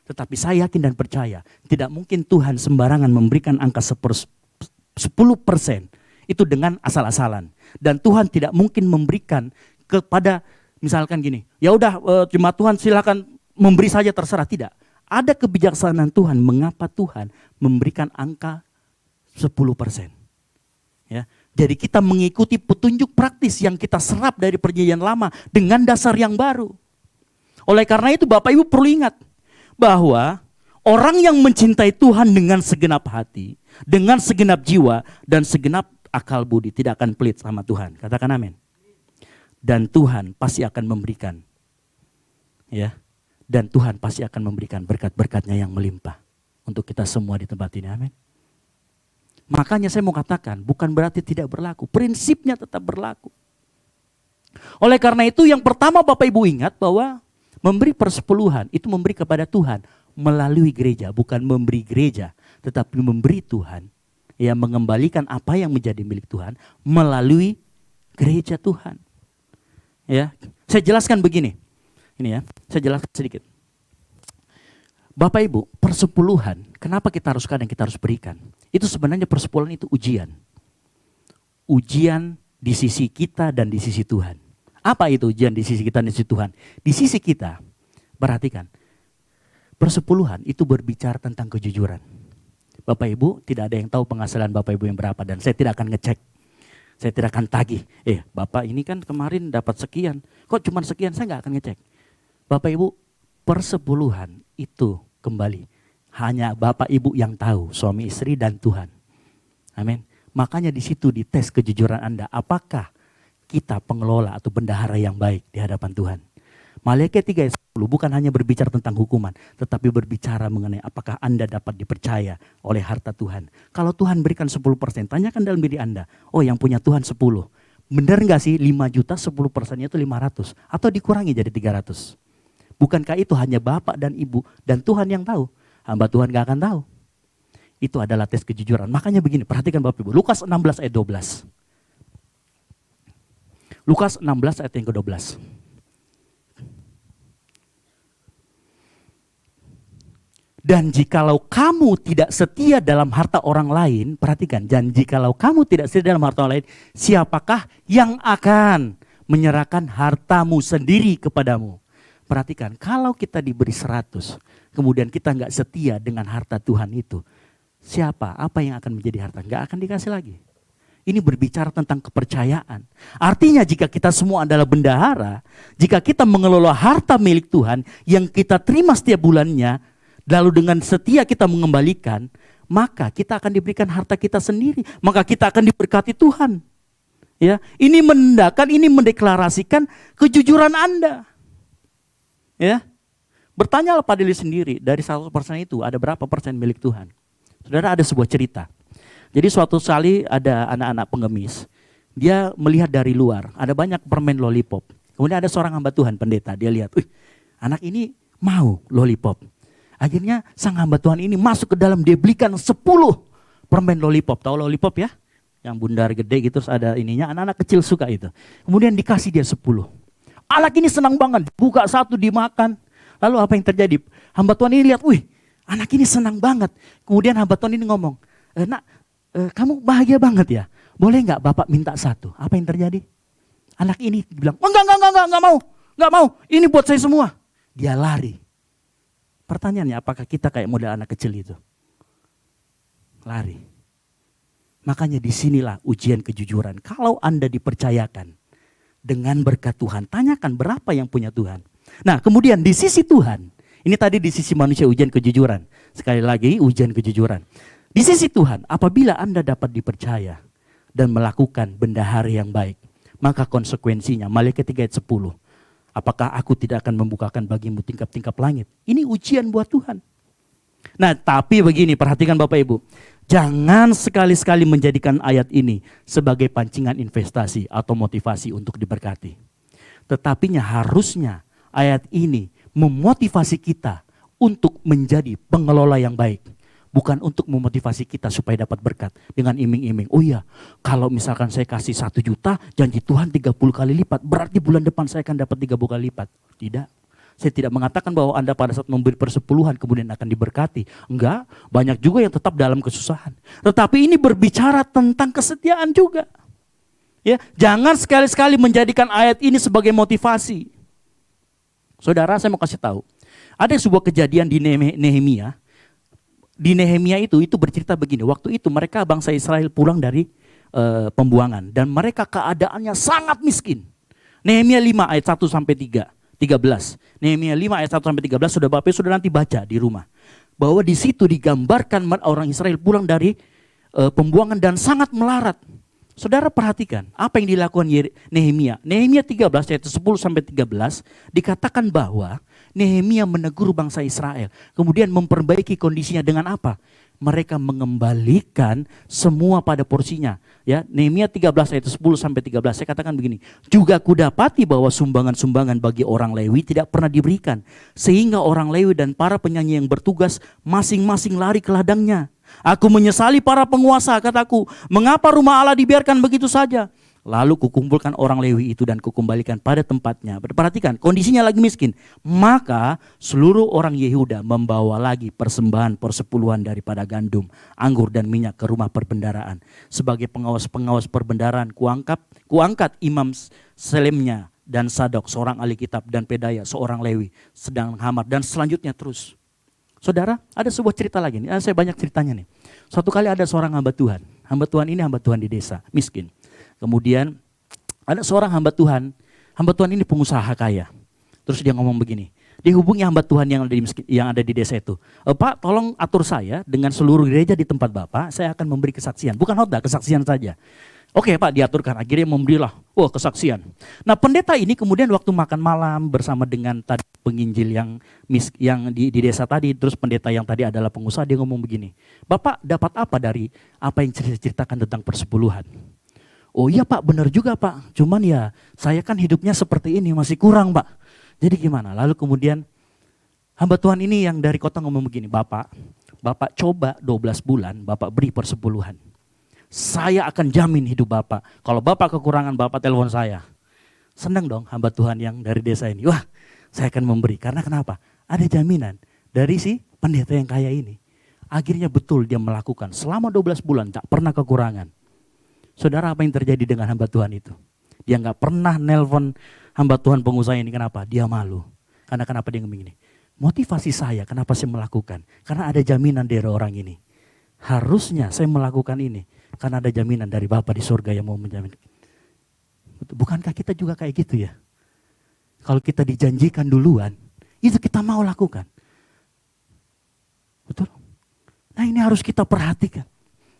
Tetapi saya yakin dan percaya, tidak mungkin Tuhan sembarangan memberikan angka 10% itu dengan asal-asalan. Dan Tuhan tidak mungkin memberikan kepada, misalkan gini, ya udah cuma Tuhan silakan memberi saja terserah, tidak. Ada kebijaksanaan Tuhan, mengapa Tuhan memberikan angka 10%. Ya. Jadi kita mengikuti petunjuk praktis yang kita serap dari perjanjian lama dengan dasar yang baru. Oleh karena itu Bapak Ibu perlu ingat bahwa orang yang mencintai Tuhan dengan segenap hati, dengan segenap jiwa dan segenap akal budi tidak akan pelit sama Tuhan. Katakan amin. Dan Tuhan pasti akan memberikan. Ya. Dan Tuhan pasti akan memberikan berkat-berkatnya yang melimpah untuk kita semua di tempat ini. Amin. Makanya saya mau katakan, bukan berarti tidak berlaku. Prinsipnya tetap berlaku. Oleh karena itu yang pertama Bapak Ibu ingat bahwa memberi persepuluhan itu memberi kepada Tuhan melalui gereja. Bukan memberi gereja, tetapi memberi Tuhan. Ya, mengembalikan apa yang menjadi milik Tuhan melalui gereja Tuhan. Ya, saya jelaskan begini. Ini ya, saya jelaskan sedikit. Bapak Ibu, persepuluhan, kenapa kita harus kadang kita harus berikan? Itu sebenarnya persepuluhan itu ujian. Ujian di sisi kita dan di sisi Tuhan. Apa itu ujian di sisi kita dan di sisi Tuhan? Di sisi kita, perhatikan. Persepuluhan itu berbicara tentang kejujuran. Bapak Ibu, tidak ada yang tahu penghasilan Bapak Ibu yang berapa dan saya tidak akan ngecek. Saya tidak akan tagih. Bapak ini kan kemarin dapat sekian. Kok cuma sekian? Saya nggak akan ngecek. Bapak Ibu, persepuluhan itu kembali. Hanya Bapak Ibu yang tahu, suami istri dan Tuhan. Amin. Makanya di situ dites kejujuran Anda. Apakah kita pengelola atau bendahara yang baik di hadapan Tuhan? Maliaki 3 ayat 10 bukan hanya berbicara tentang hukuman, tetapi berbicara mengenai apakah Anda dapat dipercaya oleh harta Tuhan. Kalau Tuhan berikan 10%, tanyakan dalam diri Anda, yang punya Tuhan 10. Benar nggak sih 5 juta 10%-nya itu 500? Atau dikurangi jadi 300? Bukankah itu hanya Bapak dan Ibu dan Tuhan yang tahu? Hamba Tuhan gak akan tahu. Itu adalah tes kejujuran. Makanya begini, perhatikan Bapak Ibu. Lukas 16 ayat 12. Lukas 16 ayat yang ke-12. Dan jikalau kamu tidak setia dalam harta orang lain, perhatikan, dan jikalau kamu tidak setia dalam harta orang lain, siapakah yang akan menyerahkan hartamu sendiri kepadamu? Perhatikan, kalau kita diberi 100, kemudian kita nggak setia dengan harta Tuhan itu, siapa, apa yang akan menjadi harta? Nggak akan dikasih lagi. Ini berbicara tentang kepercayaan. Artinya jika kita semua adalah bendahara, jika kita mengelola harta milik Tuhan yang kita terima setiap bulannya, lalu dengan setia kita mengembalikan, maka kita akan diberikan harta kita sendiri. Maka kita akan diberkati Tuhan. Ya, ini menandakan, ini mendeklarasikan kejujuran Anda. Ya, bertanyalah pada diri sendiri, dari 100% itu ada berapa persen milik Tuhan? Saudara, ada sebuah cerita. Jadi suatu kali ada anak-anak pengemis, dia melihat dari luar, ada banyak permen lollipop. Kemudian ada seorang hamba Tuhan, pendeta, dia lihat, anak ini mau lollipop. Akhirnya sang hamba Tuhan ini masuk ke dalam, dia belikan 10 permen lollipop. Tahu lollipop ya? Yang bundar gede gitu, terus ada ininya, anak-anak kecil suka itu. Kemudian dikasih dia 10. Anak ini senang banget, buka satu dimakan. Lalu apa yang terjadi? Hamba Tuhan ini lihat, anak ini senang banget. Kemudian hamba Tuhan ini ngomong, nak, kamu bahagia banget ya? Boleh nggak Bapak minta satu? Apa yang terjadi? Anak ini bilang, enggak mau. Ini buat saya semua. Dia lari. Pertanyaannya, apakah kita kayak model anak kecil itu? Lari. Makanya disinilah ujian kejujuran. Kalau Anda dipercayakan dengan berkat Tuhan, tanyakan berapa yang punya Tuhan. Nah, kemudian di sisi Tuhan, ini tadi di sisi manusia ujian kejujuran. Sekali lagi ujian kejujuran. Di sisi Tuhan, apabila Anda dapat dipercaya dan melakukan bendahara yang baik, maka konsekuensinya, Maliaki 3 ayat 10. Apakah aku tidak akan membukakan bagimu tingkap-tingkap langit? Ini ujian buat Tuhan. Nah, tapi begini, perhatikan Bapak Ibu. Jangan sekali-sekali menjadikan ayat ini sebagai pancingan investasi atau motivasi untuk diberkati. Tetapinya harusnya ayat ini memotivasi kita untuk menjadi pengelola yang baik. Bukan untuk memotivasi kita supaya dapat berkat dengan iming-iming. Oh iya, kalau misalkan saya kasih 1 juta, janji Tuhan 30 kali lipat. Berarti bulan depan saya akan dapat 30 kali lipat. Tidak. Saya tidak mengatakan bahwa Anda pada saat memberi persepuluhan kemudian akan diberkati. Enggak, banyak juga yang tetap dalam kesusahan. Tetapi ini berbicara tentang kesetiaan juga. Ya, jangan sekali-sekali menjadikan ayat ini sebagai motivasi. Saudara, saya mau kasih tahu. Ada sebuah kejadian di Nehemia. Di Nehemia itu bercerita begini. Waktu itu mereka bangsa Israel pulang dari pembuangan. Dan mereka keadaannya sangat miskin. Nehemia 5 ayat 1 sampai 13. Nehemia 5 ayat 1 sampai 13 sudah Bapak sudah nanti baca di rumah. Bahwa di situ digambarkan orang Israel pulang dari pembuangan dan sangat melarat. Saudara perhatikan apa yang dilakukan Nehemia. Nehemia 13 ayat 10 sampai 13 dikatakan bahwa Nehemia menegur bangsa Israel. Kemudian memperbaiki kondisinya dengan apa? Mereka mengembalikan semua pada porsinya. Ya, Nehemia 13 ayat 10 sampai 13 saya katakan begini. Juga kudapati bahwa sumbangan-sumbangan bagi orang Lewi tidak pernah diberikan. Sehingga orang Lewi dan para penyanyi yang bertugas masing-masing lari ke ladangnya. Aku menyesali para penguasa, kataku. Mengapa rumah Allah dibiarkan begitu saja? Lalu kukumpulkan orang Lewi itu dan kukembalikan pada tempatnya. Perhatikan, kondisinya lagi miskin. Maka seluruh orang Yehuda membawa lagi persembahan persepuluhan daripada gandum, anggur dan minyak ke rumah perbendaraan. Sebagai pengawas-pengawas perbendaraan kuangkat Imam Selemnya dan Sadok seorang ahli kitab dan Pedaya seorang Lewi sedang Hamar dan selanjutnya terus. Saudara, ada sebuah cerita lagi nih. Saya banyak ceritanya nih. Suatu kali ada seorang hamba Tuhan. Hamba Tuhan ini hamba Tuhan di desa, miskin. Kemudian ada seorang hamba Tuhan ini pengusaha kaya. Terus dia ngomong begini, dia hubungi hamba Tuhan yang ada di desa itu. Pak, tolong atur saya dengan seluruh gereja di tempat Bapak, saya akan memberi kesaksian. Bukan khotbah, kesaksian saja. Oke Pak, diaturkan. Akhirnya memberilah, kesaksian. Nah pendeta ini kemudian waktu makan malam bersama dengan tadi penginjil yang di desa tadi, terus pendeta yang tadi adalah pengusaha, dia ngomong begini, Bapak dapat apa dari apa yang ceritakan tentang persepuluhan? Oh iya Pak, benar juga Pak. Cuman ya saya kan hidupnya seperti ini, masih kurang Pak. Jadi gimana? Lalu kemudian hamba Tuhan ini yang dari kota ngomong begini, Bapak coba 12 bulan Bapak beri persepuluhan. Saya akan jamin hidup Bapak. Kalau Bapak kekurangan, Bapak telepon saya. Senang dong hamba Tuhan yang dari desa ini. Wah, saya akan memberi. Karena kenapa? Ada jaminan dari si pendeta yang kaya ini. Akhirnya betul dia melakukan. Selama 12 bulan tak pernah kekurangan. Saudara, apa yang terjadi dengan hamba Tuhan itu? Dia gak pernah nelpon hamba Tuhan pengusaha ini. Kenapa? Dia malu. Karena kenapa dia ngomong ini? Motivasi saya, kenapa saya melakukan? Karena ada jaminan dari orang ini. Harusnya saya melakukan ini. Karena ada jaminan dari Bapa di surga yang mau menjamin. Bukankah kita juga kayak gitu ya? Kalau kita dijanjikan duluan, itu kita mau lakukan. Betul? Nah ini harus kita perhatikan.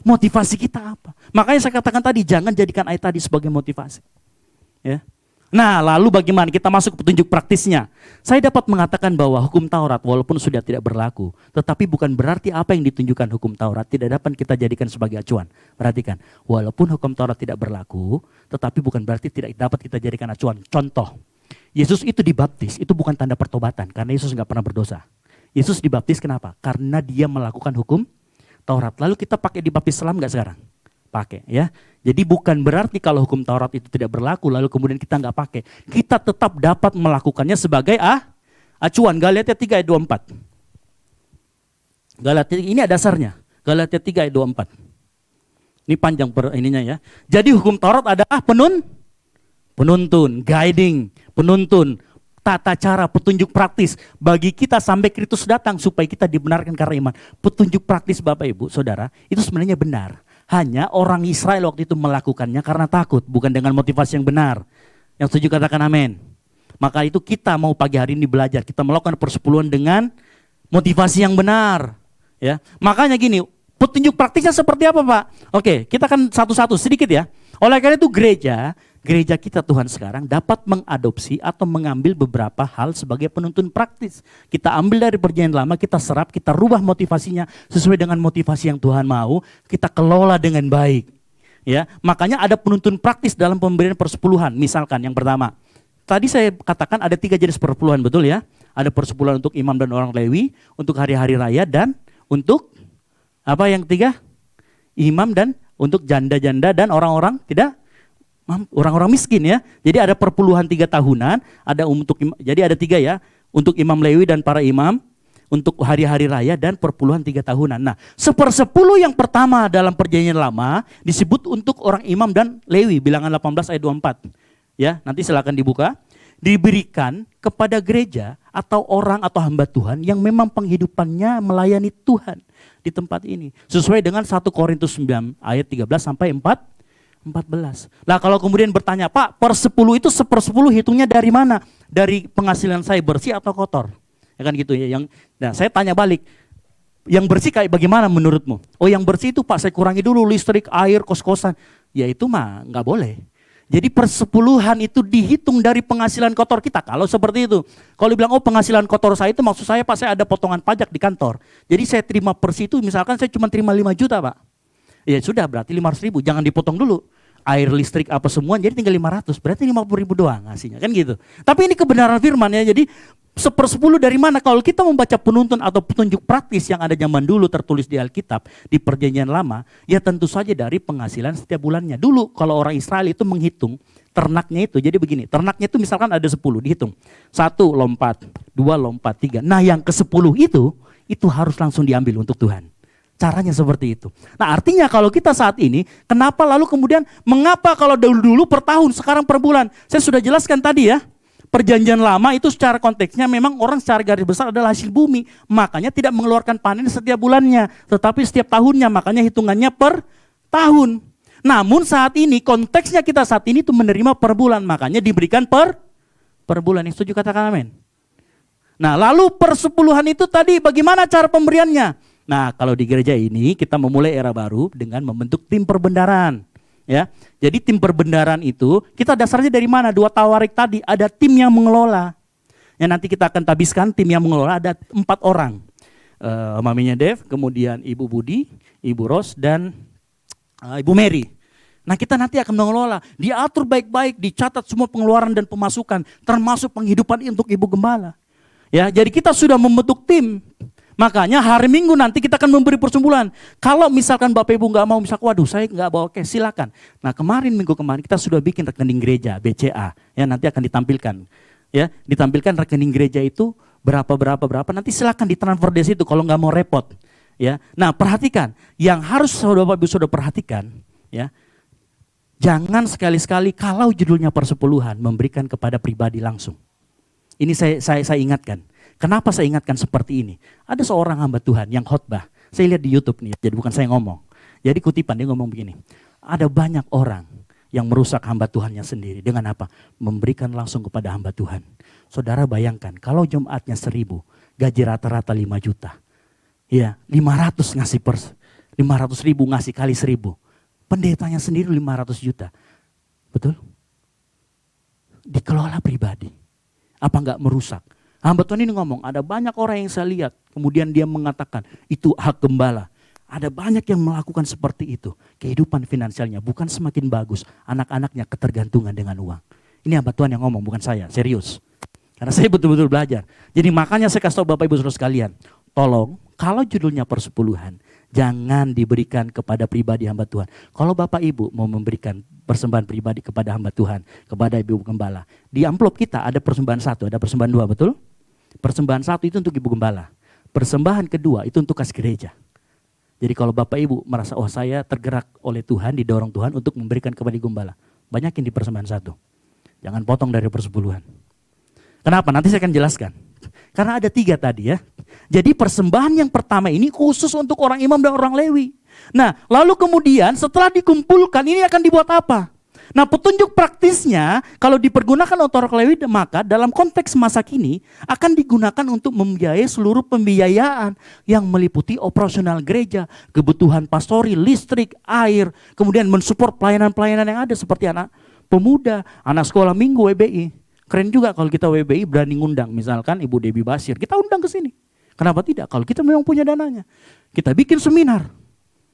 Motivasi kita apa? Makanya saya katakan tadi, jangan jadikan ayat tadi sebagai motivasi. Ya. Nah lalu bagaimana kita masuk ke petunjuk praktisnya. Saya dapat mengatakan bahwa hukum Taurat walaupun sudah tidak berlaku, tetapi bukan berarti apa yang ditunjukkan hukum Taurat tidak dapat kita jadikan sebagai acuan. Perhatikan, walaupun hukum Taurat tidak berlaku, tetapi bukan berarti tidak dapat kita jadikan acuan. Contoh, Yesus itu dibaptis, itu bukan tanda pertobatan karena Yesus nggak pernah berdosa. Yesus dibaptis kenapa? Karena dia melakukan hukum Taurat. Lalu kita pakai dibaptis selam nggak sekarang? Pakai ya. Jadi bukan berarti kalau hukum Taurat itu tidak berlaku lalu kemudian kita nggak pakai. Kita tetap dapat melakukannya sebagai acuan. Galatia 3 ayat 24. Galatia ini ada dasarnya. Galatia 3 ayat 24. Ini panjang ininya ya. Jadi hukum Taurat adalah penuntun, guiding, penuntun, tata cara, petunjuk praktis bagi kita sampai Kristus datang supaya kita dibenarkan karena iman. Petunjuk praktis Bapak Ibu, Saudara, itu sebenarnya benar. Hanya orang Israel waktu itu melakukannya karena takut, bukan dengan motivasi yang benar. Yang setuju katakan amin. Maka itu kita mau pagi hari ini belajar, kita melakukan persepuluhan dengan motivasi yang benar. Ya, makanya gini, petunjuk praktisnya seperti apa Pak? Oke, kita kan satu-satu sedikit ya. Oleh karena itu gereja kita Tuhan sekarang dapat mengadopsi atau mengambil beberapa hal sebagai penuntun praktis. Kita ambil dari perjanjian lama, kita serap, kita rubah motivasinya sesuai dengan motivasi yang Tuhan mau, kita kelola dengan baik. Ya, makanya ada penuntun praktis dalam pemberian persepuluhan. Misalkan yang pertama, tadi saya katakan ada 3 jenis persepuluhan, betul ya? Ada persepuluhan untuk imam dan orang Lewi, untuk hari-hari raya dan untuk apa yang ketiga? Imam dan untuk janda-janda dan orang-orang orang-orang miskin ya. Jadi ada perpuluhan 3 tahunan, jadi ada 3 ya, untuk imam Lewi dan para imam, untuk hari-hari raya dan perpuluhan 3 tahunan. Nah, 1/10 yang pertama dalam perjanjian lama disebut untuk orang imam dan Lewi, Bilangan 18 ayat 24. Ya, nanti silakan dibuka. Diberikan kepada gereja atau orang atau hamba Tuhan yang memang penghidupannya melayani Tuhan di tempat ini. Sesuai dengan 1 Korintus 9 ayat 13 sampai 14. Nah kalau kemudian bertanya, Pak, per 10 itu 1/10 hitungnya dari mana? Dari penghasilan saya bersih atau kotor? Ya kan gitu ya. Nah saya tanya balik, yang bersih kayak bagaimana menurutmu? Oh yang bersih itu Pak saya kurangi dulu listrik, air, kos-kosan. Ya itu mah nggak boleh. Jadi persepuluhan itu dihitung dari penghasilan kotor kita. Kalau seperti itu, kalau dibilang oh penghasilan kotor saya itu maksud saya Pak saya ada potongan pajak di kantor. Jadi saya terima persi itu misalkan saya cuma terima 5 juta Pak. Ya sudah berarti 500.000, jangan dipotong dulu. Air, listrik, apa semua jadi tinggal 500, berarti 50.000 doang ngasihnya kan gitu. Tapi ini kebenaran firman ya, jadi 1/10 dari mana? Kalau kita membaca penuntun atau petunjuk praktis yang ada zaman dulu tertulis di Alkitab, di perjanjian lama, ya tentu saja dari penghasilan setiap bulannya. Dulu kalau orang Israel itu menghitung ternaknya itu, jadi begini, ternaknya itu misalkan ada 10, dihitung. 1 lompat, 2 lompat, 3. Nah yang ke-10 itu harus langsung diambil untuk Tuhan. Caranya seperti itu. Nah artinya kalau kita saat ini, kenapa lalu kemudian, mengapa kalau dulu per tahun, sekarang per bulan? Saya sudah jelaskan tadi ya, perjanjian lama itu secara konteksnya memang orang secara garis besar adalah hasil bumi. Makanya tidak mengeluarkan panen setiap bulannya, tetapi setiap tahunnya, makanya hitungannya per tahun. Namun saat ini, konteksnya kita saat ini itu menerima per bulan. Makanya diberikan per bulan. Yang setuju katakan amin. Nah, lalu persepuluhan itu tadi bagaimana cara pemberiannya? Nah, kalau di gereja ini kita memulai era baru dengan membentuk tim perbendaharaan. Ya, jadi tim perbendaharaan itu kita dasarnya dari mana? 2 tawarik tadi, ada tim yang mengelola. Ya, nanti kita akan tabiskan tim yang mengelola ada 4 orang. Maminya Dev, kemudian Ibu Budi, Ibu Ros, dan Ibu Mary. Nah, kita nanti akan mengelola, diatur baik-baik, dicatat semua pengeluaran dan pemasukan, termasuk penghidupan untuk Ibu Gembala. Ya, jadi kita sudah membentuk tim. Makanya hari Minggu nanti kita akan memberi persumbulan. Kalau misalkan Bapak Ibu nggak mau, misalkan waduh saya nggak bawa cash, silakan. Nah, minggu kemarin kita sudah bikin rekening gereja BCA, ya nanti akan ditampilkan. Ya, ditampilkan rekening gereja itu berapa, nanti silakan ditransfer dari situ kalau nggak mau repot. Ya, nah perhatikan, yang harus Bapak Ibu sudah perhatikan, ya, jangan sekali-sekali kalau judulnya persepuluhan memberikan kepada pribadi langsung. Ini saya ingatkan. Kenapa saya ingatkan seperti ini? Ada seorang hamba Tuhan yang khotbah. Saya lihat di YouTube nih, jadi bukan saya ngomong. Jadi kutipan dia ngomong begini. Ada banyak orang yang merusak hamba Tuhannya sendiri. Dengan apa? Memberikan langsung kepada hamba Tuhan. Saudara bayangkan, kalau Jumatnya 1.000, gaji rata-rata 5 juta. Ya, 500 ngasih 500 ribu ngasih kali 1.000. Pendetanya sendiri 500 juta. Betul? Dikelola pribadi. Apa enggak merusak? Hamba Tuhan ini ngomong, ada banyak orang yang saya lihat, kemudian dia mengatakan, itu hak gembala. Ada banyak yang melakukan seperti itu. Kehidupan finansialnya bukan semakin bagus, anak-anaknya ketergantungan dengan uang. Ini hamba Tuhan yang ngomong, bukan saya, serius. Karena saya betul-betul belajar. Jadi makanya saya kasih tahu Bapak Ibu Saudara sekalian, tolong, kalau judulnya persepuluhan, jangan diberikan kepada pribadi hamba Tuhan. Kalau Bapak Ibu mau memberikan persembahan pribadi kepada hamba Tuhan, kepada Ibu Gembala, di amplop kita ada persembahan 1, ada persembahan 2, betul? Persembahan 1 itu untuk Ibu Gembala. Persembahan kedua itu untuk kas gereja. Jadi kalau Bapak Ibu merasa, oh saya tergerak oleh Tuhan, didorong Tuhan untuk memberikan kepada Ibu Gembala, banyakin di persembahan 1. Jangan potong dari persepuluhan. Kenapa? Nanti saya akan jelaskan. Karena ada 3 tadi ya. Jadi persembahan yang pertama ini khusus untuk orang imam dan orang Lewi. Nah, lalu kemudian setelah dikumpulkan ini akan dibuat apa? Nah, petunjuk praktisnya kalau dipergunakan untuk orang Lewi, maka dalam konteks masa kini akan digunakan untuk membiayai seluruh pembiayaan yang meliputi operasional gereja, kebutuhan pastori, listrik, air, kemudian mensupport pelayanan-pelayanan yang ada seperti anak pemuda, anak sekolah minggu, WBI. Keren juga kalau kita WBI berani ngundang, misalkan Ibu Debbie Basir, kita undang ke sini. Kenapa tidak? Kalau kita memang punya dananya. Kita bikin seminar.